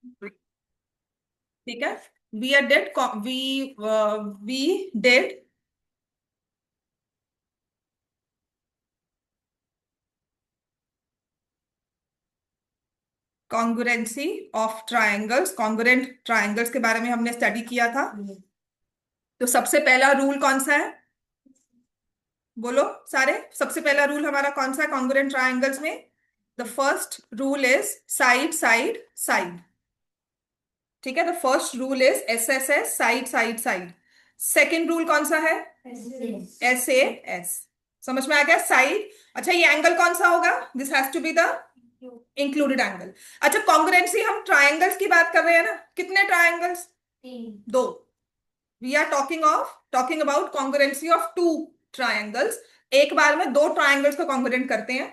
ठीक है, we are did we did congruency of triangles, congruent triangles के बारे में हमने स्टडी किया था। तो सबसे पहला रूल कौन सा है, बोलो सारे, सबसे पहला रूल हमारा कौन सा है कॉन्ग्रुएंट ट्रायंगल्स में? The first rule is side side side. ठीक है, the first rule is S S S, side side side. Second rule कौन सा है? S A S. समझ में आ गया? साइड। अच्छा, ये एंगल कौन सा होगा? This has to be the included angle. अच्छा, कॉन्ग्रुएंसी, हम ट्रायंगल्स की बात कर रहे हैं ना, कितने ट्रायंगल्स? दो। We are talking about congruency of two triangles. एक बार में दो ट्रायंगल्स को कॉन्ग्रुएंट करते हैं।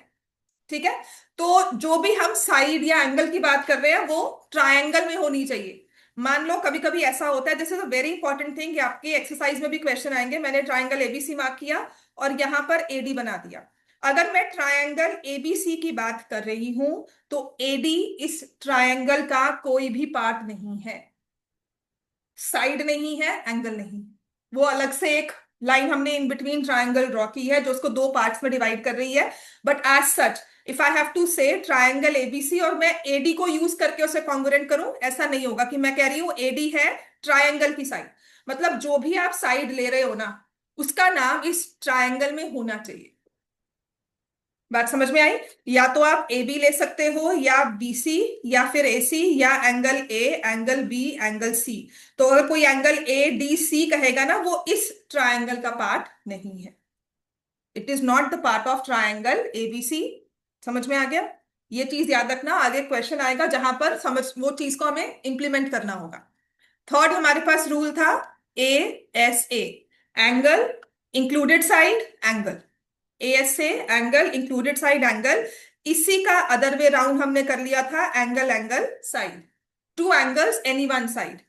ठीक है, तो जो भी हम साइड या एंगल की बात कर रहे हैं वो ट्रायंगल में होनी चाहिए। मान लो कभी कभी ऐसा होता है, this is a very important thing, आपके एक्सरसाइज में भी क्वेश्चन आएंगे। मैंने ट्रायंगल एबीसी मार्क किया और यहां पर एडी बना दिया। अगर मैं ट्रायंगल एबीसी की बात कर रही हूं तो एडी इस ट्रायंगल का कोई भी पार्ट नहीं है, साइड नहीं है, एंगल नहीं। वो अलग से एक लाइन हमने इन बिटवीन ट्रायंगल ड्रॉ की है जो उसको दो पार्ट्स में डिवाइड कर रही है। But as such, if I have to say triangle ABC और मैं एडी को यूज करके उसे कॉन्ग्रुएंट करूं, ऐसा नहीं होगा कि मैं कह रही हूं एडी है ट्रायंगल की साइड। मतलब जो भी आप साइड ले रहे हो ना, उसका नाम इस ट्रायंगल में होना चाहिए। बात समझ में आई? या तो आप ए बी ले सकते हो, या बी सी, या फिर ए सी, या angle A, angle B, angle C. तो अगर कोई एंगल ए डी सी कहेगा ना, वो इस ट्रायंगल का पार्ट नहीं है। It is not the part of triangle ABC. समझ में आ गया? ये चीज याद रखना, आगे क्वेश्चन आएगा जहां पर समझ वो चीज को हमें इंप्लीमेंट करना होगा। थर्ड हमारे पास रूल था A S A, angle included side angle. ASA angle included side angle. इसी का अदर वे राउंड हमने कर लिया था angle angle side, two angles any one side.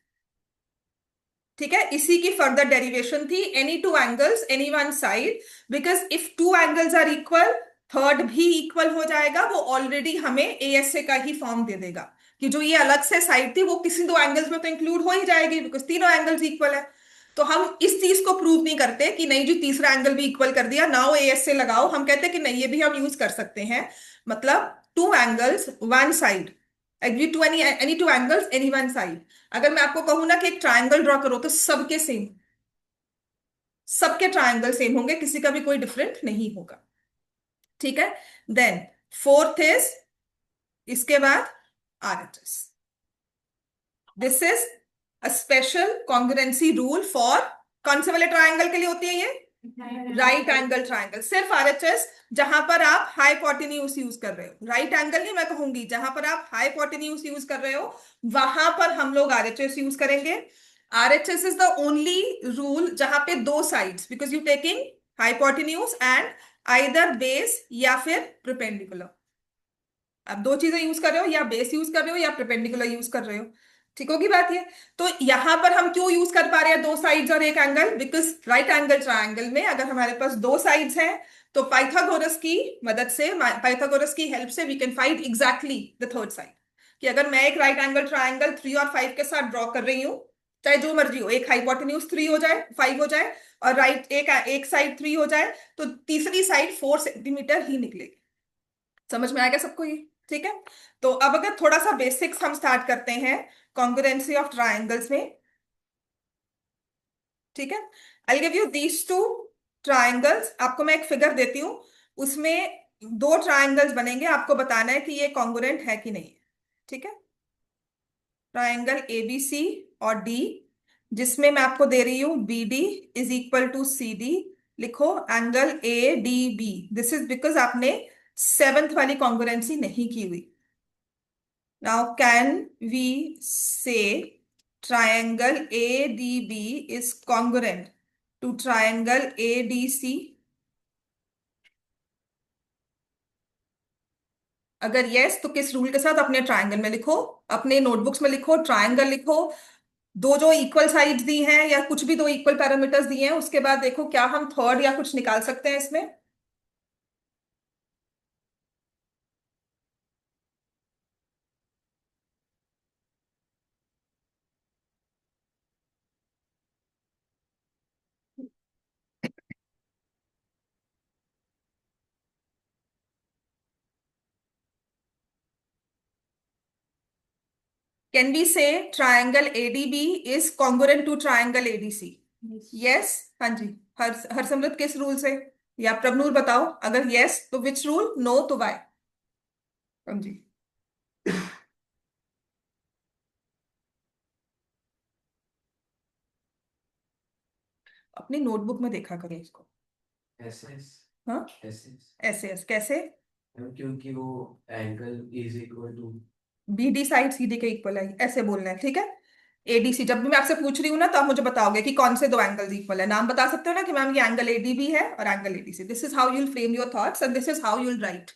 ठीक है, इसी की फर्दर डेरिवेशन थी any two angles any one side. Because if two angles are equal, third भी इक्वल हो जाएगा, वो ऑलरेडी हमें एएसए का ही फॉर्म दे देगा कि जो ये अलग से साइड थी वो किसी दो एंगल्स में तो इंक्लूड हो ही जाएगी, बिकॉज तीनों एंगल्स इक्वल है। तो हम इस चीज को प्रूव नहीं करते कि नहीं जी तीसरा एंगल भी इक्वल कर दिया नाउ एएसए लगाओ। हम कहते हैं कि नहीं, ये भी हम यूज कर सकते हैं। मतलब two angles one side, agree to any two angles any one side. अगर मैं आपको कहूं ना कि एक ट्रायंगल ड्रॉ करो, तो सबके सेम, सबके ट्रायंगल सेम होंगे, किसी का भी कोई डिफरेंट नहीं होगा। ठीक है, देन फोर्थ इज, इसके बाद RHS. This is a special congruency rule for, कौन से वाले ट्रायंगल के लिए होती है ये? Right angle triangle. सिर्फ आरएचएस जहां पर आप हाइपोटेन्यूज यूज कर रहे हो, राइट एंगल नहीं मैं कहूंगी, जहां पर आप हाइपोटेन्यूज यूज कर रहे हो वहां पर हम लोग आरएचएस यूज करेंगे। RHS is the only rule जहां पे दो sides, because you taking hypotenuse and either base या फिर परपेंडिकुलर। आप दो चीजें यूज कर रहे हो, या बेस यूज कर रहे हो या परपेंडिकुलर यूज कर रहे हो। ठीक होगी बात ये? तो यहां पर हम क्यों यूज कर पा रहे हैं दो साइड्स और एक angle? Because right angle triangle में अगर हमारे पास दो साइड्स हैं तो पाइथागोरस की मदद से, पाइथागोरस की हेल्प से we can find exactly the third side. कि अगर मैं एक राइट एंगल ट्रायंगल 3 और 5 के साथ ड्रॉ कर रही हूँ, चाहे जो मर्जी हो, एक हाइपोटेन्यूज 3 हो जाए, 5 हो जाए, और राइट एक एक साइड 3 हो जाए, तो तीसरी साइड 4 सेंटीमीटर ही निकलेगी। समझ में आएगा सबको ये? ठीक है, तो अब अगर थोड़ा सा बेसिक्स हम स्टार्ट करते हैं कॉन्ग्रुएंसी ऑफ ट्रायंगल्स में। ठीक है, I give you these two triangles. आपको मैं एक फिगर देती हूँ, उसमें दो ट्रायंगल्स बनेंगे, आपको बताना है कि ये कॉन्ग्रुएंट है कि नहीं। ठीक है, ट्रायंगल ए बी सी और डी, जिसमें मैं आपको दे रही हूं B D is equal to C D. लिखो angle A D B. This is because आपने सेवेंथ वाली कॉन्ग्रुएंसी नहीं की हुई। Now, can we say triangle ADB is congruent to triangle ADC? अगर यस, तो किस रूल के साथ? अपने ट्रायंगल में लिखो, अपने नोटबुक्स में लिखो, ट्रायंगल लिखो, दो जो इक्वल साइड्स दी हैं या कुछ भी दो इक्वल पैरामीटर्स दिए हैं, उसके बाद देखो क्या हम थर्ड या कुछ निकाल सकते हैं इसमें। Can we say triangle ADB is congruent to triangle ADC? Yes. हाँ जी। हरसिमरत किस रूल से? या प्रभनूर बताओ, अगर यस तो विच रूल, नो तो वाई? हाँ जी। अपनी नोटबुक में देखा करें इसको। S S. हाँ। एस ऐसे ऐसे कैसे? क्योंकि वो angle is equal to. BD side CD के इक्वल है, ऐसे बोलना है, ठीक है। एडीसी जब भी मैं आपसे पूछ रही हूँ ना, तो आप मुझे बताओगे कि कौन से दो एंगल्स इक्वल है। नाम बता सकते हो ना कि मैम ये एंगल एडीबी है और angle ADC. This is how you'll frame your thoughts and this is how you'll right.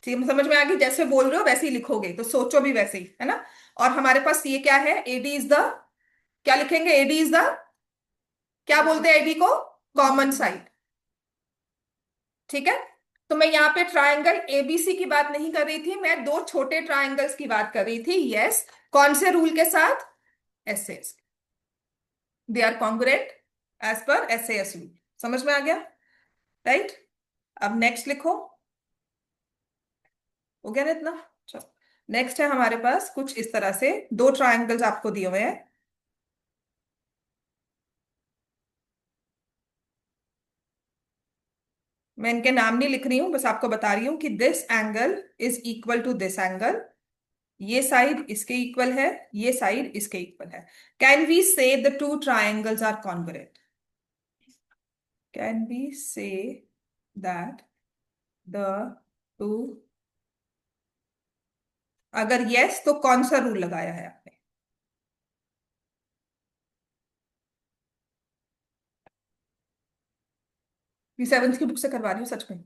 ठीक है, समझ में आ गई? जैसे बोल रहे हो वैसे ही लिखोगे, तो सोचो भी वैसे ही, है ना। और हमारे पास ये क्या है? एडी इज द, क्या लिखेंगे? एडी इज द, क्या बोलते हैं एडी को? Common side. ठीक है। तो मैं यहाँ पे ट्राइंगल एबीसी की बात नहीं कर रही थी, मैं दो छोटे ट्राइंगल्स की बात कर रही थी। यस। कौन से रूल के साथ? SS. They are congruent as per SS rule. समझ में आ गया? राइट। अब नेक्स्ट लिखो। हो गया ना इतना? चलो, नेक्स्ट है हमारे पास कुछ इस तरह से दो ट्राइंगल्स आपको दिए हुए हैं। मैं इनके नाम नहीं लिख रही हूं, बस आपको बता रही हूं कि this angle is equal to this angle. ये साइड इसके इक्वल है, ये साइड इसके इक्वल है। Can we say the two triangles are congruent? Can we say that the two, अगर यस तो कौन सा रूल लगाया है आपने? ये सेवन्थ की बुक से करवा रही हूँ सच में।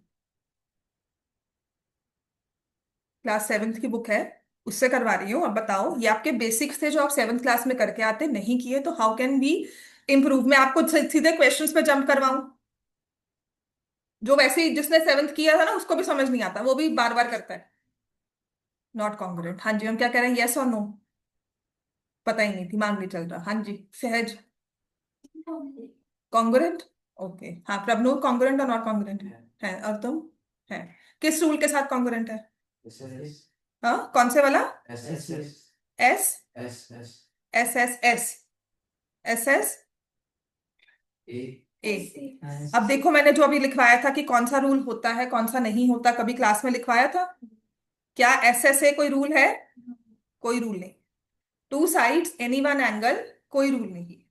क्लास सेवन्थ की बुक है, उससे करवा रही हूँ। अब बताओ, ये आपके बेसिक्स थे जो आप सेवन्थ क्लास में करके आते, नहीं किए तो हाउ कैन बी इम्प्रूव? मैं आपको सीधे क्वेश्चंस पे जंप करवाऊं? जो वैसे ही जिसने सेवन्थ किया था ना उसको भी समझ नहीं आता, वो भी बार बार करता है। Not congruent. हाँ जी, हम क्या कह रहे हैं? यस और नो? पता ही नहीं, दिमाग नहीं चल रहा। हाँ जी सहज। कॉन्ग्रुएंट। ओके हाँ, प्रभनु कॉन्ग्रुएंट और नॉट कॉन्ग्रुएंट है, और तुम? है। किस रूल के साथ कॉन्ग्रुएंट है? S S. हाँ, कौन से वाला? S S. S S S. S S S S S A. A. अब देखो, मैंने जो अभी लिखवाया था कि कौन सा रूल होता है कौन सा नहीं होता, कभी क्लास में लिखवाया था? क्या एस एस ए कोई रूल है? कोई रूल नहीं। Two sides any one angle, कोई रूल नहीं।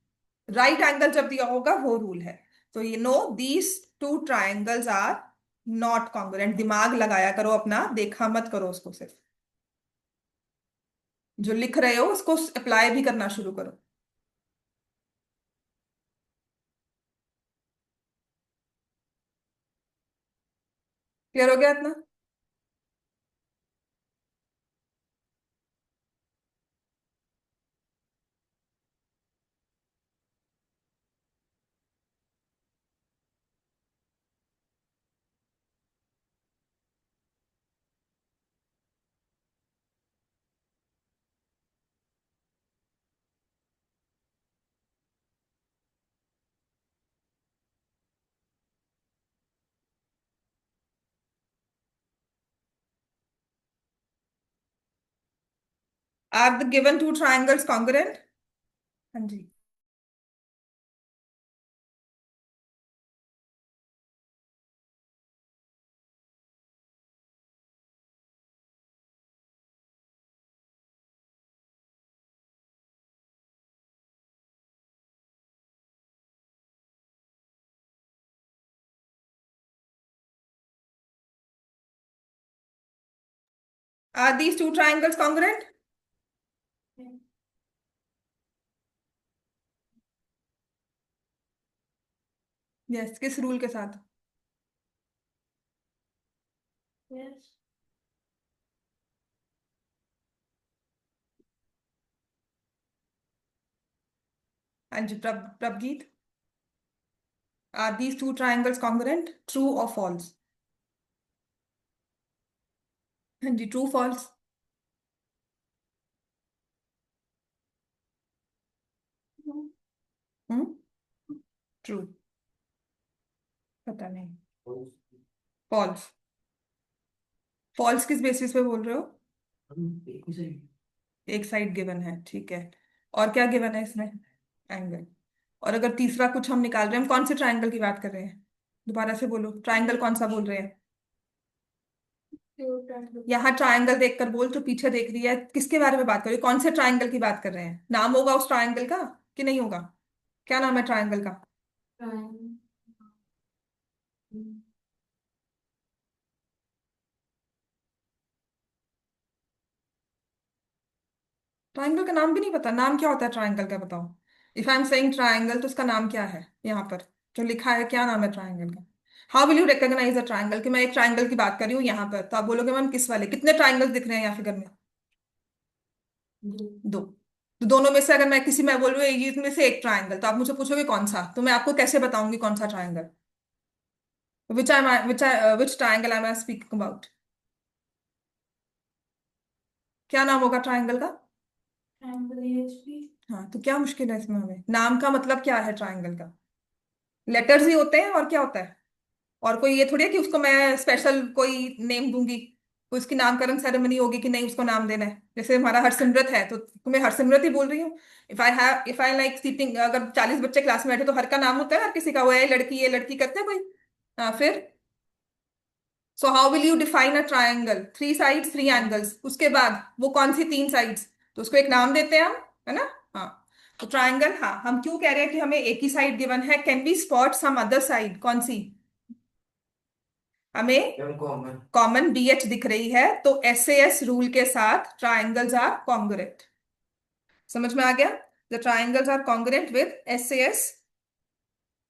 राइट एंगल जब दिया होगा वो रूल है। तो ये no, these two triangles are not congruent. दिमाग लगाया करो अपना, देखा मत करो उसको सिर्फ। जो लिख रहे हो उसको अप्लाई भी करना शुरू करो। क्लियर हो गया इतना? Are the given two triangles congruent? हाँ जी। Are these two triangles congruent? Yes, किस रूल के साथ? हाँ जी, प्रभगीत। Are these two triangles congruent, true और फॉल्स? हाँ जी, ट्रू फॉल्स? हम्म। ट्रू। पता नहीं। फॉल्स? फॉल्स किस बेसिस पे बोल रहे हो? एक साइड गिवन है, ठीक है। और क्या गिवन है इसमें? एंगल। और अगर तीसरा कुछ हम निकाल रहे हैं, हम कौन से ट्रायंगल की बात कर रहे हैं? दोबारा से बोलो, ट्रायंगल कौन सा बोल रहे हैं? यहाँ ट्रायंगल देखकर बोल, जो पीछे देख रही है किसके बारे में बात कर रही है, कौन से ट्रायंगल की बात कर रहे हैं? नाम होगा उस ट्रायंगल का कि नहीं होगा? क्या नाम है ट्रायंगल का? ट्रायंगल का नाम भी नहीं पता? नाम क्या होता है ट्रायंगल का, बताओ। If I am saying triangle तो उसका नाम क्या है? यहाँ पर जो लिखा है, क्या नाम है ट्रायंगल का? How will you recognise a triangle? कि मैं एक ट्रायंगल की बात कर रही हूँ यहाँ पर, तो आप बोलोगे मैम किस वाले, कितने ट्रायंगल दिख रहे हैं यहाँ फिगर में? दो। तो दोनों में से अगर मैं किसी में बोल रही हूँ ये इसमें से एक ट्रायंगल, तो आप मुझे पूछोगे कौन सा, तो मैं आपको कैसे बताऊंगी कौन सा triangle? Which triangle I am speaking about? क्या नाम होगा ट्रायंगल का? हाँ, तो क्या मुश्किल है इसमें? हमें नाम का मतलब क्या है ट्रायंगल का? लेटर्स ही होते हैं, और क्या होता है? और कोई ये थोड़ी है कि उसको मैं स्पेशल कोई नेम दूंगी, कोई उसकी नामकरण सेरेमनी होगी कि नहीं उसको नाम देना है। जैसे हमारा हरसिमरत है, तो तुम्हें हरसिमरत ही बोल रही हूँ। इफ आई लाइक सीटिंग, अगर 40 बच्चे क्लास में बैठे तो हर का नाम होता है, हर किसी का, वो है लड़की, ये लड़की करते हैं कोई। हाँ, फिर so how will you define a triangle? Three sides, three angles, उसके बाद वो कौन सी तीन साइड्स, तो उसको एक नाम देते हैं हम, है ना? हाँ। तो ट्रायंगल, हाँ, हम क्यों कह रहे हैं कि हमें एक ही साइड गिवन है? Can we spot some other side? कौन सी? हमें कॉमन। कॉमन बी एच दिख रही है, तो एस ए एस रूल के साथ ट्राइंगल्स आर कॉन्ग्रुएंट। समझ में आ गया? The triangles are congruent with S A S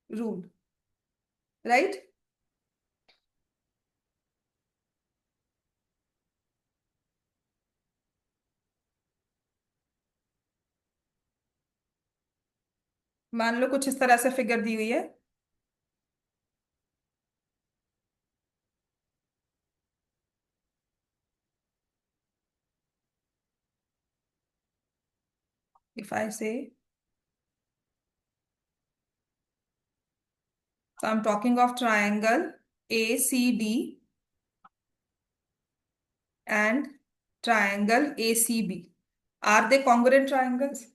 rule, right? मान लो कुछ इस तरह से फिगर दी हुई है। इफ आई से, so I'm talking of triangle ACD and triangle ACB. Are they congruent triangles?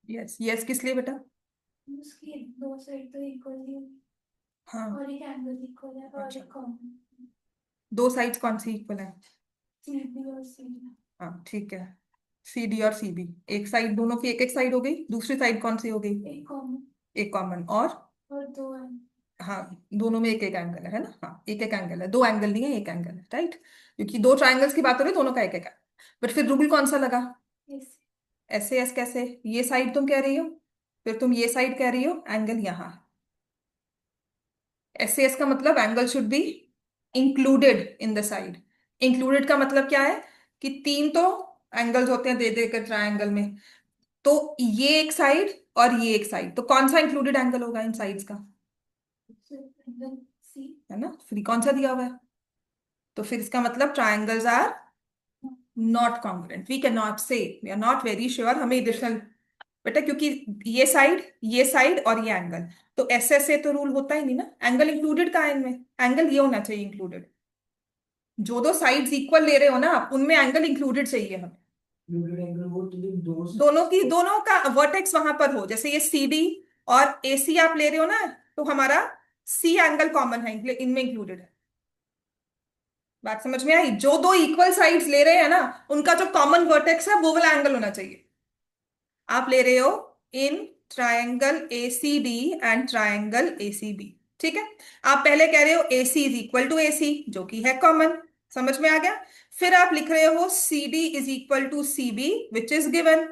Yes, yes किस लिए बेटा? उसकी दो साइड तो इक्वल ही है हाँ, और एक एंगल इक्वल है और अच्छा। एक कॉमन दो साइड्स कौन सी इक्वल है? सीधी और सीधी हाँ, ठीक है। सी डी और सी बी, एक साइड, दोनों की एक एक साइड हो गई, दूसरी साइड कौन सी हो गई? एक कॉमन एक कॉमन। और दो है हाँ, दोनों में एक एक एंगल है ना? हाँ, एक एक एंगल है, दो एंगल नहीं है, एक एंगल है, राइट? क्योंकि दो ट्राइंगल्स की बात हो रही है, दोनों का एक एक है। बट फिर रूल कौन सा लगा? ऐसे ऐसे ऐसे कैसे? ये साइड तुम कह रही हो, फिर तुम ये साइड कह रही हो, एंगल यहाँ। ऐसे एस का मतलब angle should be included in the side. Included का मतलब क्या है? कि तीन तो एंगल्स होते हैं दे देकर ट्राइंगल में, तो ये एक साइड और ये एक साइड, तो कौन सा इंक्लूडेड एंगल होगा इन साइड्स का? एंगल सी है ना? फ्री कौन सा दिया हुआ है? तो फिर इसका मतलब triangles are not congruent. We can not say, we are not very sure, हमें एडिशनल, बेटा क्योंकि ये साइड और ये एंगल, तो ऐसे ऐसे तो रूल होता ही नहीं ना। एंगल इंक्लूडेड का है इनमें, एंगल ये होना चाहिए इंक्लूडेड। जो दो साइड्स इक्वल ले रहे हो ना आप, उनमें एंगल इंक्लूडेड चाहिए हमें। एंगल वो तो दो। दोनों का वर्टेक्स वहां पर हो, जैसे ये सी डी और ए सी आप ले रहे हो ना, तो हमारा सी एंगल कॉमन है, इनमें इंक्लूडेड है। बात समझ में आई? जो दो इक्वल साइड्स ले रहे हैं ना, उनका जो कॉमन वर्टेक्स है वो वाला एंगल होना चाहिए। आप ले रहे हो in triangle A C D and triangle A C B, ठीक है? आप पहले कह रहे हो A C is equal to A C, जो कि है कॉमन। समझ में आ गया? फिर आप लिख रहे हो C D is equal to C B which is given.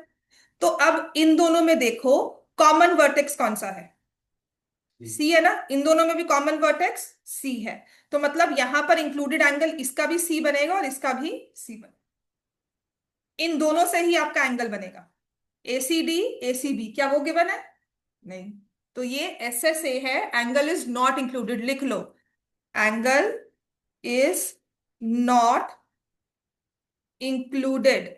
तो अब इन दोनों में देखो कॉमन वर्टेक्स कौन सा है? सी है ना? इन दोनों में भी कॉमन वर्टेक्स सी है, तो मतलब यहां पर इंक्लूडेड एंगल इसका भी सी बनेगा और इसका भी सी बनेगा। इन दोनों से ही आपका एंगल बनेगा। एसीडी एसीबी, क्या वो गिवन है? नहीं। तो ये एस एस ए है, एंगल इज नॉट इंक्लूडेड, लिख लो। एंगल इज नॉट इंक्लूडेड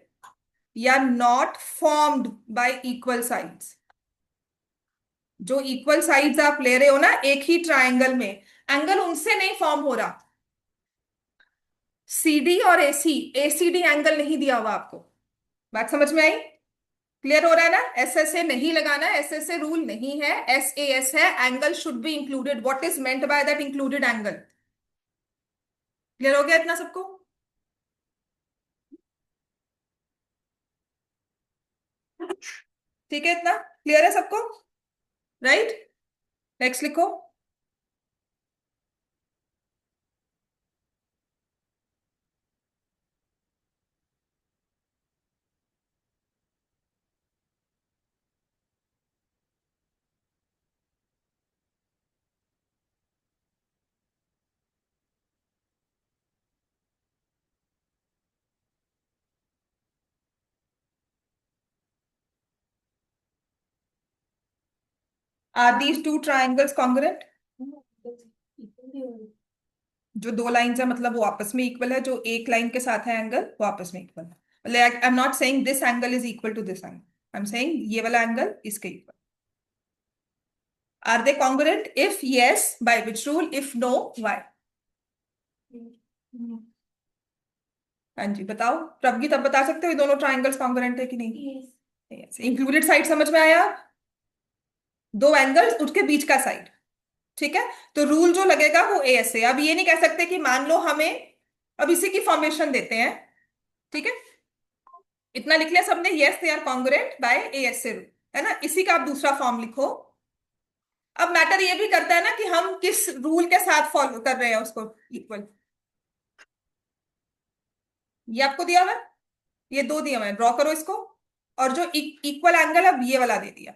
या not formed y equal sides. जो इक्वल साइड्स आप ले रहे हो ना एक ही ट्रायंगल में, एंगल उनसे नहीं फॉर्म हो रहा। सीडी और एसी, एसीडी एंगल नहीं दिया हुआ आपको। बात समझ में आई? क्लियर हो रहा है ना? एस एस ए नहीं लगाना, एस एस ए रूल नहीं है, एस ए एस है। Angle should be included. What is meant by that included angle? Clear हो गया इतना सबको? ठीक है, इतना क्लियर है सबको? राइट, नेक्स्ट लिखो। Are these two triangles congruent? जो दो लाइंस है मतलब वो आपस में इक्वल है, जो एक लाइन के साथ है एंगल वो आपस में इक्वल है। Like I am not saying this angle is equal to this angle, I am saying ये वाला एंगल इसके equal. Are they congruent? If yes, by which rule? If no, why? हाँ जी बताओ। प्रभगी तब बता सकते हो ये दोनों ट्राइंगल्स कॉन्ग्रुएंट है कि नहीं? Yes. इंक्लूडेड साइड समझ में आया? दो एंगल्स उसके बीच का साइड। ठीक है, तो रूल जो लगेगा वो ए एस है। अब ये नहीं कह सकते कि मान लो हमें, अब इसी की फॉर्मेशन देते हैं। ठीक है, इतना लिख लिया सबने, yes they are congruent by A S A rule, है ना? इसी का आप दूसरा फॉर्म लिखो। अब मैटर ये भी करता है ना कि हम किस रूल के साथ फॉलो कर रहे हैं उसको इक्वल। ये आपको दिया हुआ है, ये दो दिया हुआ है, ड्रॉ करो इसको। और जो इक्वल एंगल अब ये वाला दे दिया।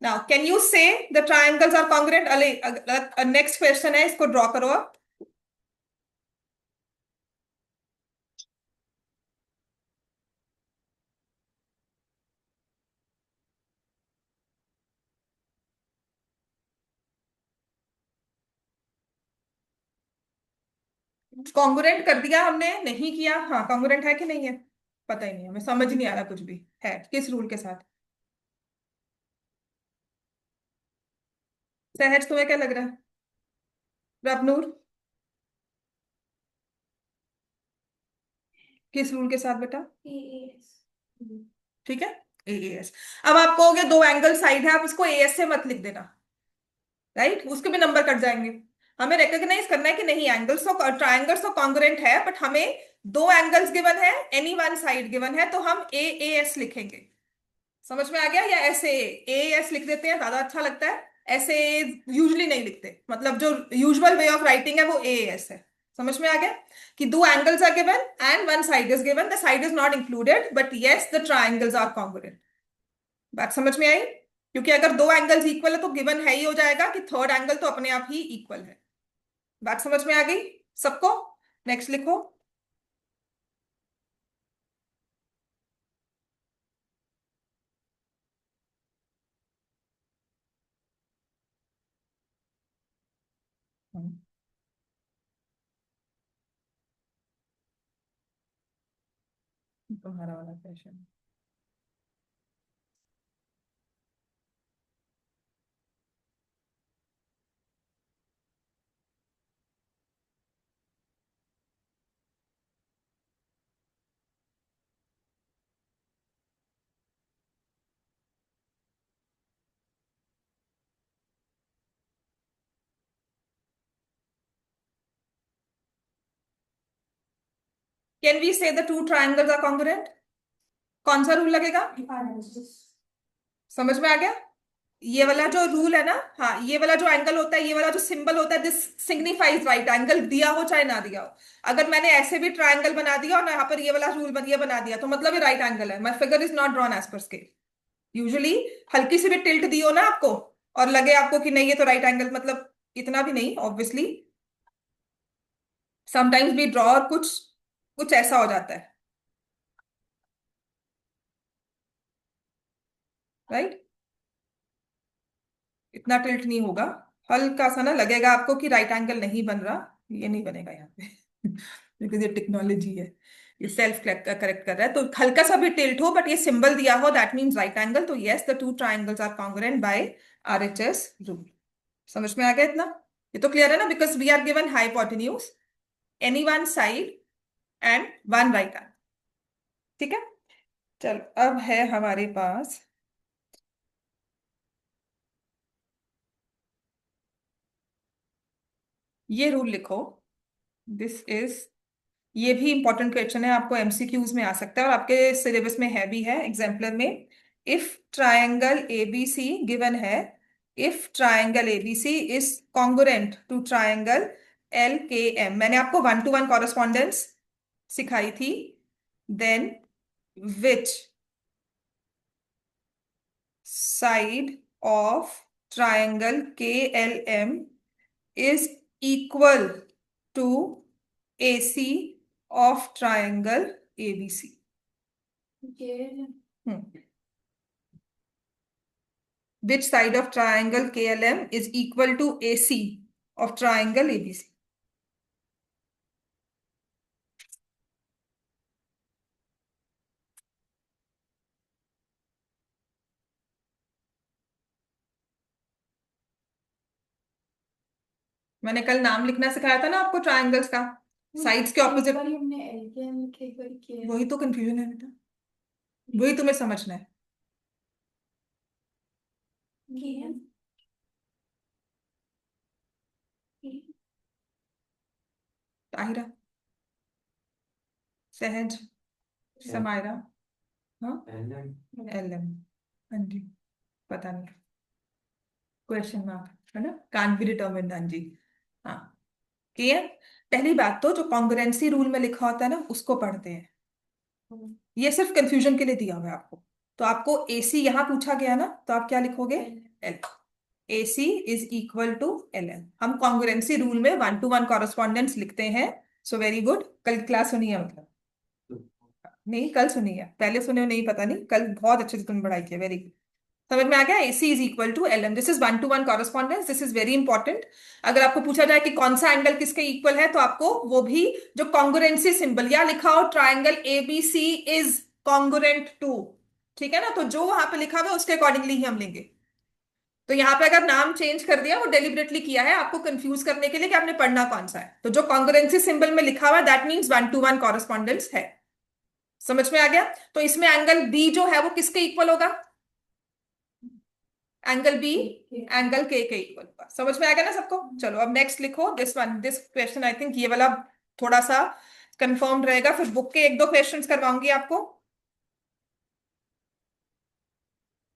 Now can you say the triangles are congruent? Next question है, इसको ड्रॉ करो आप। कॉन्ग्रुएंट कर दिया हमने? नहीं किया? हाँ कॉन्ग्रुएंट है कि नहीं है पता ही नहीं, हमें समझ नहीं आ रहा कुछ भी है किस रूल के साथ। सहज तुम्हें क्या लग रहा है? रबनूर, किस रूल के साथ बेटा? Yes. ठीक है, ए एस। अब आप कहोगे दो एंगल साइड है, आप इसको ए एस से मत लिख देना, राइट? उसके भी नंबर कट जाएंगे। हमें रिकॉग्नाइज करना है कि नहीं, एंगल्स तो ट्राइंगल्स तो कॉन्ग्रुएंट है, बट हमें दो एंगल्स गिवन है, एनी वन साइड गिवन है, तो हम ए एस लिखेंगे। समझ में आ गया? या ऐसे ए एस लिख देते हैं, ज्यादा अच्छा लगता है। ऐसे यूजली नहीं लिखते, मतलब जो यूजुअल वे ऑफ राइटिंग है वो ए एस है। समझ में आ गया कि दो angles are given and one side is given, the side is not included but yes the triangles are congruent. बात समझ में आई? क्योंकि अगर दो एंगल्स इक्वल है तो गिवन है ही हो जाएगा कि थर्ड एंगल तो अपने आप ही इक्वल है। बात समझ में आ गई सबको? नेक्स्ट लिखो। तुम्हारा वाला question. Can we say the two triangles are congruent? कौन सा रूल लगेगा? समझ में आ गया? ये वाला जो रूल है ना, हाँ, ये वाला जो एंगल होता है, ये वाला जो सिंबल होता है, दिस सिग्निफाइज राइट एंगल, दिया हो चाहे ना दिया हो। अगर मैंने ऐसे भी ट्रायंगल बना दिया और ना यहाँ पर ये वाला रूल ये बना दिया तो मतलब ये राइट एंगल है। My figure is not drawn as per scale. Usually हल्की सी भी टिल्ट दी हो ना आपको और लगे आपको कि नहीं ये तो राइट एंगल, मतलब इतना भी नहीं ऑब्वियसली, समटाइम्स भी ड्रॉ और कुछ कुछ ऐसा हो जाता है, राइट? इतना टिल्ट नहीं होगा, हल्का सा ना लगेगा आपको कि राइट एंगल नहीं बन रहा, ये नहीं बनेगा यहाँ पे बिकॉज ये टेक्नोलॉजी है, ये सेल्फ करेक्ट कर रहा है। तो हल्का सा भी टिल्ट हो बट ये सिंबल दिया हो दैट मीन्स राइट एंगल। तो yes, the two triangles are congruent by RHS rule. समझ में आ गया इतना? ये तो क्लियर है ना, because we are given hypotenuse, any one side and one right angle. ठीक है, चलो अब है हमारे पास ये रूल लिखो। दिस इज, ये भी इंपॉर्टेंट क्वेश्चन है, आपको एमसीक्यूज में आ सकता है और आपके सिलेबस में है भी है एग्जाम्पलर में। इफ ट्रायंगल एबीसी गिवन है, if triangle ABC is congruent to triangle L K M, मैंने आपको वन टू वन कॉरेस्पॉन्डेंस सिखाई थी, then which side of triangle K L M is equal to AC of triangle ABC. ये Hmm. Which side of triangle KLM is equal to AC of triangle ABC? मैंने कल नाम लिखना सिखाया था ना आपको ट्रायंगल्स का, साइड्स के एक ऑपोजिट। बार हमने एलकेएम लिखे, एक बार केएम वही तो कंफ्यूजन है बेटा, वही तुम्हें समझना है। केएम ताहिरा, सहज, समायरा, हाँ, LM एलएम, हाँ जी, पता नहीं, क्वेश्चन मार्क है ना, कांट बी डिटर्मिन्ड, हाँ जी, हाँ। क्लियर? पहली बात तो जो कॉन्ग्रुएंसी रूल में लिखा होता है ना उसको पढ़ते हैं, ये सिर्फ कंफ्यूजन के लिए दिया हुआ है आपको। तो आपको एसी यहां पूछा गया ना, तो आप क्या लिखोगे? L. AC is equal to L L. हम कॉन्ग्रुएंसी रूल में वन टू वन कॉरेस्पॉन्डेंस लिखते हैं। सो वेरी गुड, कल क्लास सुनी है मतलब? नहीं, कल सुनी है, पहले सुने हो नहीं पता नहीं, कल बहुत अच्छे से तुमने पढ़ाई की है, वेरी गुड। समझ में आ गया? AC is equal to L M, this is one to one correspondence, this is very important. अगर आपको पूछा जाए कि कौन सा एंगल किसके इक्वल है, तो आपको वो भी जो कॉन्ग्रुएंसी सिंबल या लिखा हो, triangle ABC is congruent to, ठीक है ना, तो जो वहां पे लिखा हुआ है उसके अकॉर्डिंगली ही हम लेंगे। तो यहाँ पे अगर नाम चेंज कर दिया, वो डेलिबरेटली किया है आपको कंफ्यूज करने के लिए कि आपने पढ़ना कौन सा है। तो जो कॉन्ग्रुएंसी सिंबल में लिखा हुआ है that means one to one correspondence है। समझ में आ गया? तो इसमें एंगल बी जो है वो किसके इक्वल होगा? एंगल बी एंगल के इक्वल होगा। समझ में आ गया ना सबको? चलो अब नेक्स्ट लिखो this one, this question I think ये वाला थोड़ा सा कंफर्म रहेगा, फिर बुक के एक दो क्वेश्चंस करवाऊंगी आपको।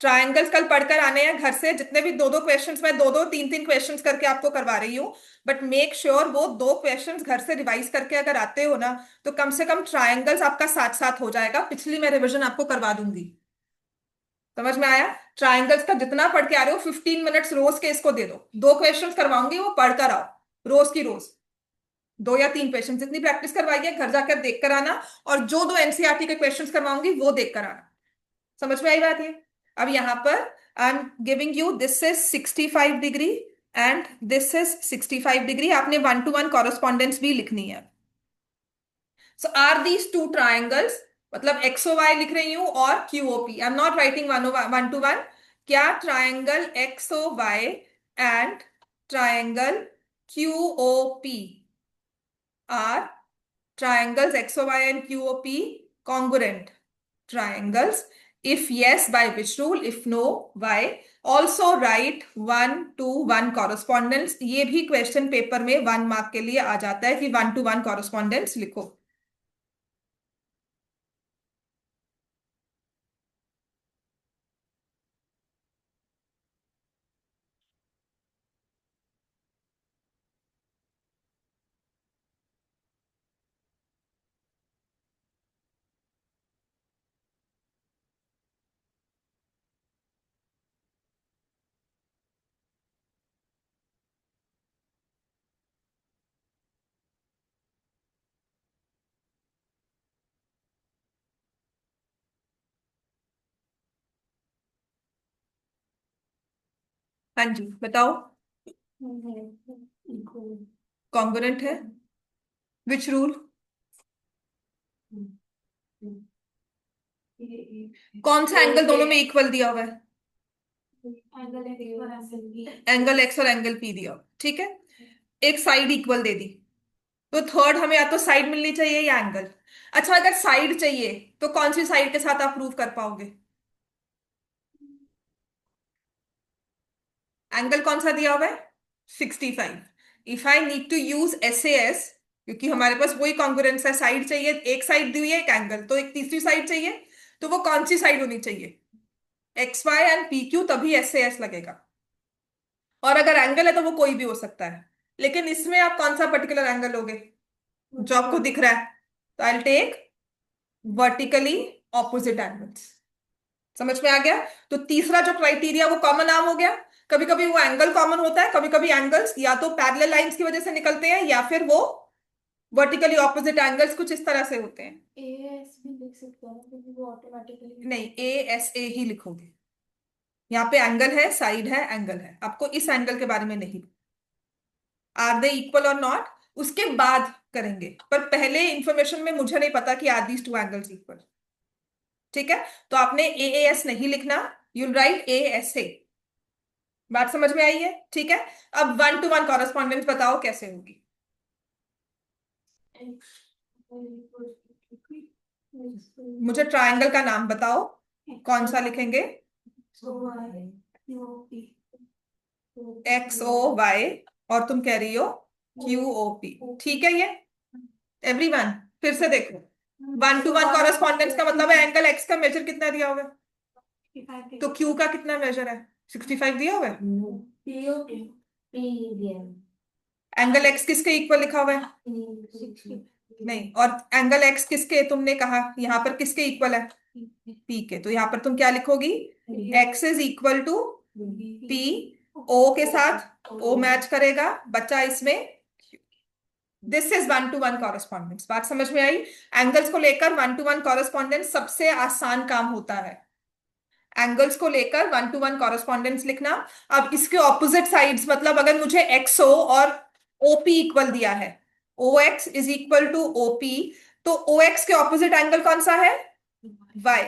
ट्रायंगल्स कल पढ़कर आने हैं घर से, जितने भी दो दो क्वेश्चंस, मैं दो दो तीन तीन क्वेश्चंस करके आपको करवा रही हूँ, बट मेक श्योर वो दो क्वेश्चंस घर से रिवाइज करके अगर आते हो ना, तो कम से कम ट्रायंगल्स आपका साथ साथ हो जाएगा। पिछली मैं रिवीजन आपको करवा दूंगी। समझ में आया? ट्राइंगल्स का जितना पढ़ के आ रहे हो 15 मिनट्स रोज के इसको दे दो, दो क्वेश्चंस करवाऊंगी वो पढ़ कर आओ, रोज की रोज दो या तीन क्वेश्चन, जितनी प्रैक्टिस करवाई है घर जाकर देख कर आना, और जो दो एनसीईआरटी के क्वेश्चंस करवाऊंगी वो देख कर आना। समझ में आई बात? ये अब यहां पर I am giving you, this is 65 degree and this is 65 degree. आपने वन टू वन कॉरेस्पॉन्डेंस भी लिखनी है। So are these two triangles, मतलब एक्सओ वाई लिख रही हूं और QOP, I am not writing one to one. क्या triangle XO Y and triangle QOP are triangles XOY and QOP congruent triangles? If yes, by which rule? If no, why? Also write 1 to 1 correspondence। ये भी question paper में 1 mark के लिए आ जाता है कि 1 to 1 correspondence लिखो। हाँ जी, बताओ। इक्वल कॉन्ग्रुएंट है। Which rule? कौन सा एंगल दोनों में इक्वल दिया हुआ है? एंगल एक्स और एंगल पी दिया हुआ, ठीक है। एक साइड इक्वल दे दी, तो थर्ड हमें या तो साइड मिलनी चाहिए या एंगल। अच्छा, अगर साइड चाहिए तो कौन सी साइड के साथ आप प्रूव कर पाओगे? एंगल कौन सा दिया हुआ है? 65। If I need to use SAS, क्योंकि हमारे पास वही कॉन्ग्रुएंस है, साइड चाहिए, एक साइड दी हुई है, एक एंगल, तो एक तीसरी साइड चाहिए, तो वो कौन सी साइड होनी चाहिए? XY एंड PQ, तभी SAS लगेगा। और अगर एंगल है तो वो कोई भी हो सकता है, लेकिन इसमें आप कौन सा पर्टिकुलर एंगल लोगे जो आपको दिख रहा है? तो I take vertically opposite angles. समझ में आ गया? तो तीसरा जो क्राइटेरिया वो कॉमन नाम हो गया। कभी कभी वो एंगल कॉमन होता है, कभी कभी एंगल्स या तो पैरेलल लाइंस की वजह से निकलते हैं, या फिर वो वर्टिकली ऑपोजिट एंगल्स कुछ इस तरह से होते हैं। AS भी लिख सकते हैं क्योंकि वो ऑटोमेटिकली नहीं, ASA ही लिखोगे। यहाँ पे एंगल है, साइड है, एंगल है, आपको इस एंगल के बारे में नहीं। आर दे इक्वल और नॉट उसके बाद करेंगे, पर पहले इंफॉर्मेशन में मुझे नहीं पता कि are these two angles equal. ठीक है, तो आपने AAS नहीं लिखना, यूल राइट ASA। बात समझ में आई है? ठीक है। अब 1-to-1 कॉरेस्पॉन्डेंस बताओ कैसे होगी। मुझे ट्रायंगल का नाम बताओ, कौन सा लिखेंगे? XOY, और तुम कह रही हो QOP, ठीक है। ये एवरीवन फिर से देखो, 1-to-1 कॉरेस्पॉन्डेंस का मतलब है एंगल एक्स का मेजर कितना दिया हुआ है, तो क्यू का कितना मेजर है? 65 दिया हुआ है। एंगल एक्स किसके इक्वल लिखा हुआ है? नहीं, और एंगल एक्स किसके, तुमने कहा यहाँ पर किसके इक्वल है? पी के। तो यहाँ पर तुम क्या लिखोगी? X is equal to P. O के साथ ओ मैच करेगा, बच्चा इसमें। This is 1-to-1 correspondence. बात समझ में आई? एंगल्स को लेकर 1-to-1 कॉरेस्पॉन्डेंस सबसे आसान काम होता है। एंगल्स को लेकर 1-to-1 कॉरेस्पॉन्डेंस लिखना। अब इसके ऑपोजिट साइड्स, मतलब अगर मुझे XO और OP इक्वल दिया है, OX is equal to OP, तो OX के ऑपोजिट एंगल कौन सा है? Y।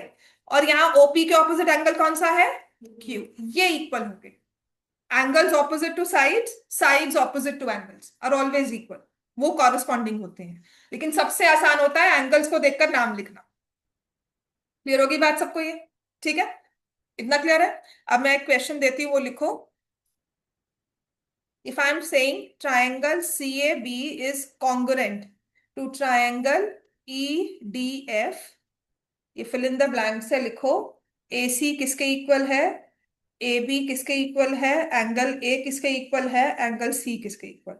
और यहाँ OP के ऑपोजिट एंगल कौन सा है? Q। ये इक्वल होंगे। Angles opposite to sides, sides opposite to angles are always equal, वो कॉरेस्पॉन्डिंग होते हैं। लेकिन सबसे आसान होता है एंगल्स को देखकर नाम लिखना। क्लियर होगी बात सबको ये? ठीक है, इतना क्लियर है? अब मैं एक क्वेश्चन देती हूँ, वो लिखो। If I am saying triangle CAB is congruent to triangle EDF, ये फिल इन द ब्लैंक से लिखो। AC किसके इक्वल है? AB किसके इक्वल है? एंगल A किसके इक्वल है? एंगल C किसके इक्वल?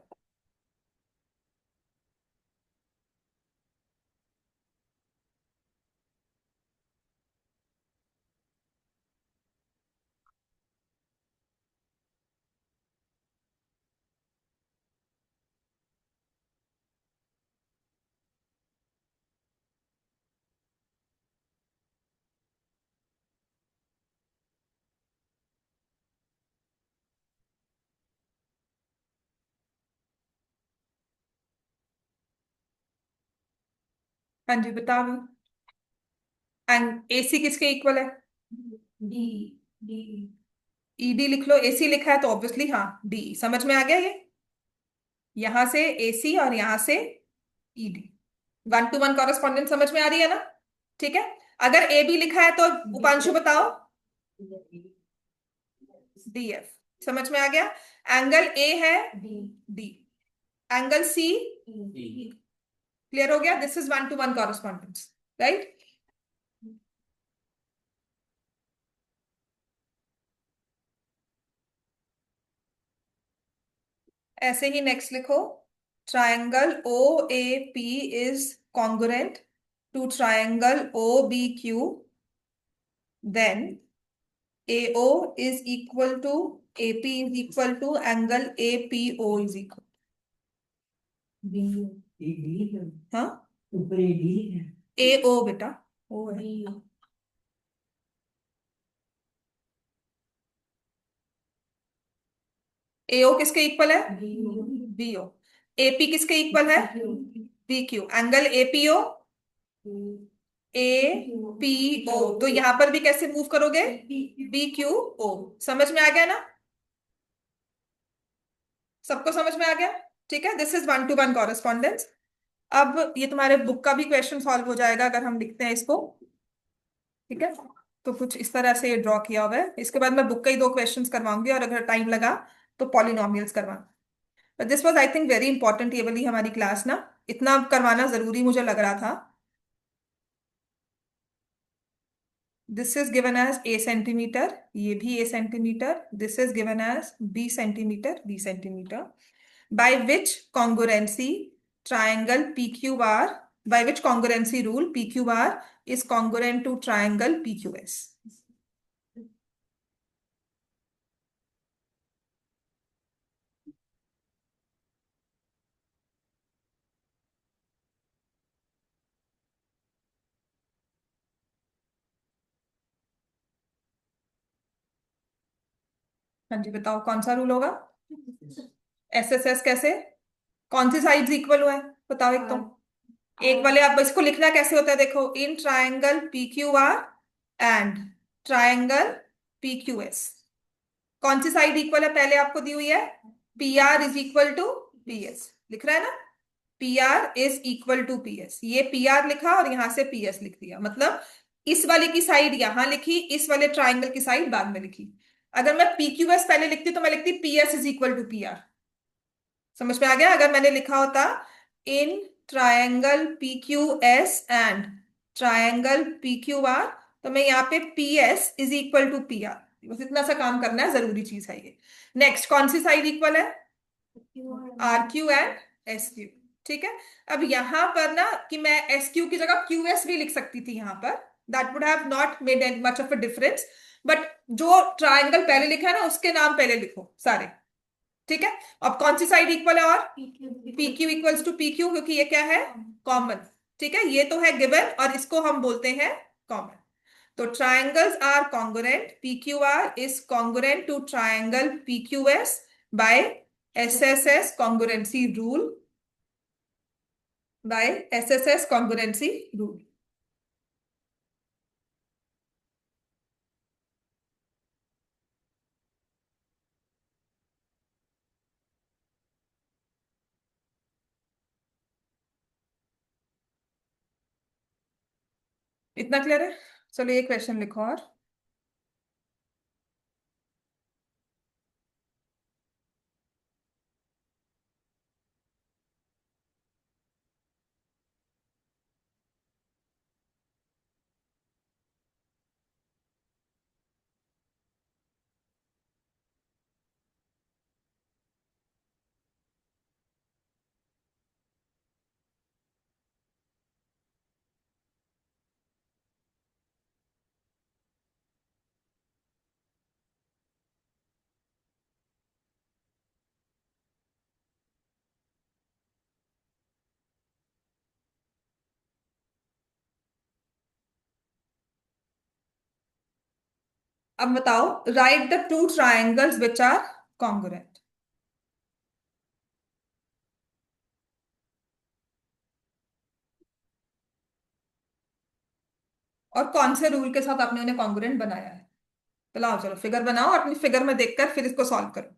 हाँ जी, बताओ। एंड AC किसके इक्वल है? डी डी ED लिख लो, AC लिखा है तो ऑब्वियसली हाँ D। समझ में आ गया ये? यहां से AC और यहां से ED। 1-to-1 कॉरेस्पॉन्डेंस समझ में आ रही है ना? ठीक है। अगर AB लिखा है तो उपांशु बताओ। DF। समझ में आ गया? एंगल A है D, एंगल C। क्लियर हो गया? This is 1-to-1 correspondence, right? ऐसे ही नेक्स्ट लिखो, triangle OAP is congruent to triangle OBQ, then AO is equal to AP is equal to angle APO is equal। हाँ, AO बेटा, O है। AO किसके equal है? BO। एपी किसके equal है? P Q. Angle APO, A P O, तो यहां पर भी कैसे मूव करोगे? B Q O. समझ में आ गया ना? सबको समझ में आ गया? ठीक है, this is one to one correspondence. अब ये तुम्हारे बुक का भी क्वेश्चन सॉल्व हो जाएगा अगर हम लिखते हैं इसको। ठीक है, तो कुछ इस तरह से ड्रॉ किया हुआ है। इसके बाद मैं बुक का ही दो क्वेश्चंस करवाऊंगी, और अगर टाइम लगा तो पॉलिनोमियल्स करवाऊंगी। But this was I think very important, ये वाली हमारी क्लास ना, इतना करवाना जरूरी मुझे लग रहा था। This is given as A centimetre, ये भी A centimetre, this is given as B centimetre, B centimetre, by which congruency triangle PQR, by which congruency rule PQR is congruent to triangle PQS. हाँ जी, बताओ कौन सा rule होगा? S S S कैसे? कौन सी साइड्स इक्वल हुए हैं बताओ एक तो। एक वाले आप इसको लिखना कैसे होता है, देखो, in triangle P Q are and triangle P Q S, कौन सी साइड इक्वल है पहले आपको दी हुई है? P R is equal to P S, लिख रहा है ना? P R is equal to P S, ये पी आर लिखा और यहां से पी एस लिख दिया, मतलब इस वाले की साइड यहां लिखी, इस वाले ट्राइंगल की साइड बाद में लिखी। अगर मैं पी क्यू एस पहले लिखती तो मैं लिखती P S is equal to P R. समझ में आ गया? अगर मैंने लिखा होता in triangle P Q S and triangle P Q R, तो मैं यहाँ पे P S is equal to P R, बस इतना सा काम करना है, जरूरी चीज है ये। नेक्स्ट, कौन सी साइड इक्वल है? R Q and S Q. ठीक है, अब यहां पर ना कि मैं एस क्यू की जगह क्यू एस भी लिख सकती थी यहां पर, that would have not made much of a difference, but जो ट्राइंगल पहले लिखा है ना उसके नाम पहले लिखो सारे। ठीक है, अब कौन सी साइड इक्वल है? और P Q equals to P Q, क्योंकि ये क्या है? कॉमन। ठीक है, ये तो है गिवन और इसको हम बोलते हैं कॉमन। तो triangles are congruent, P Q R is congruent to triangle P Q S by S S S congruency rule, by S S S congruency rule. इतना क्लियर है? चलो ये क्वेश्चन लिखो। और अब बताओ, write the two triangles which are congruent. और कौन से रूल के साथ आपने उन्हें कॉन्ग्रुएंट बनाया है? तो लाओ चलो फिगर बनाओ, अपनी फिगर में देखकर फिर इसको सॉल्व करो।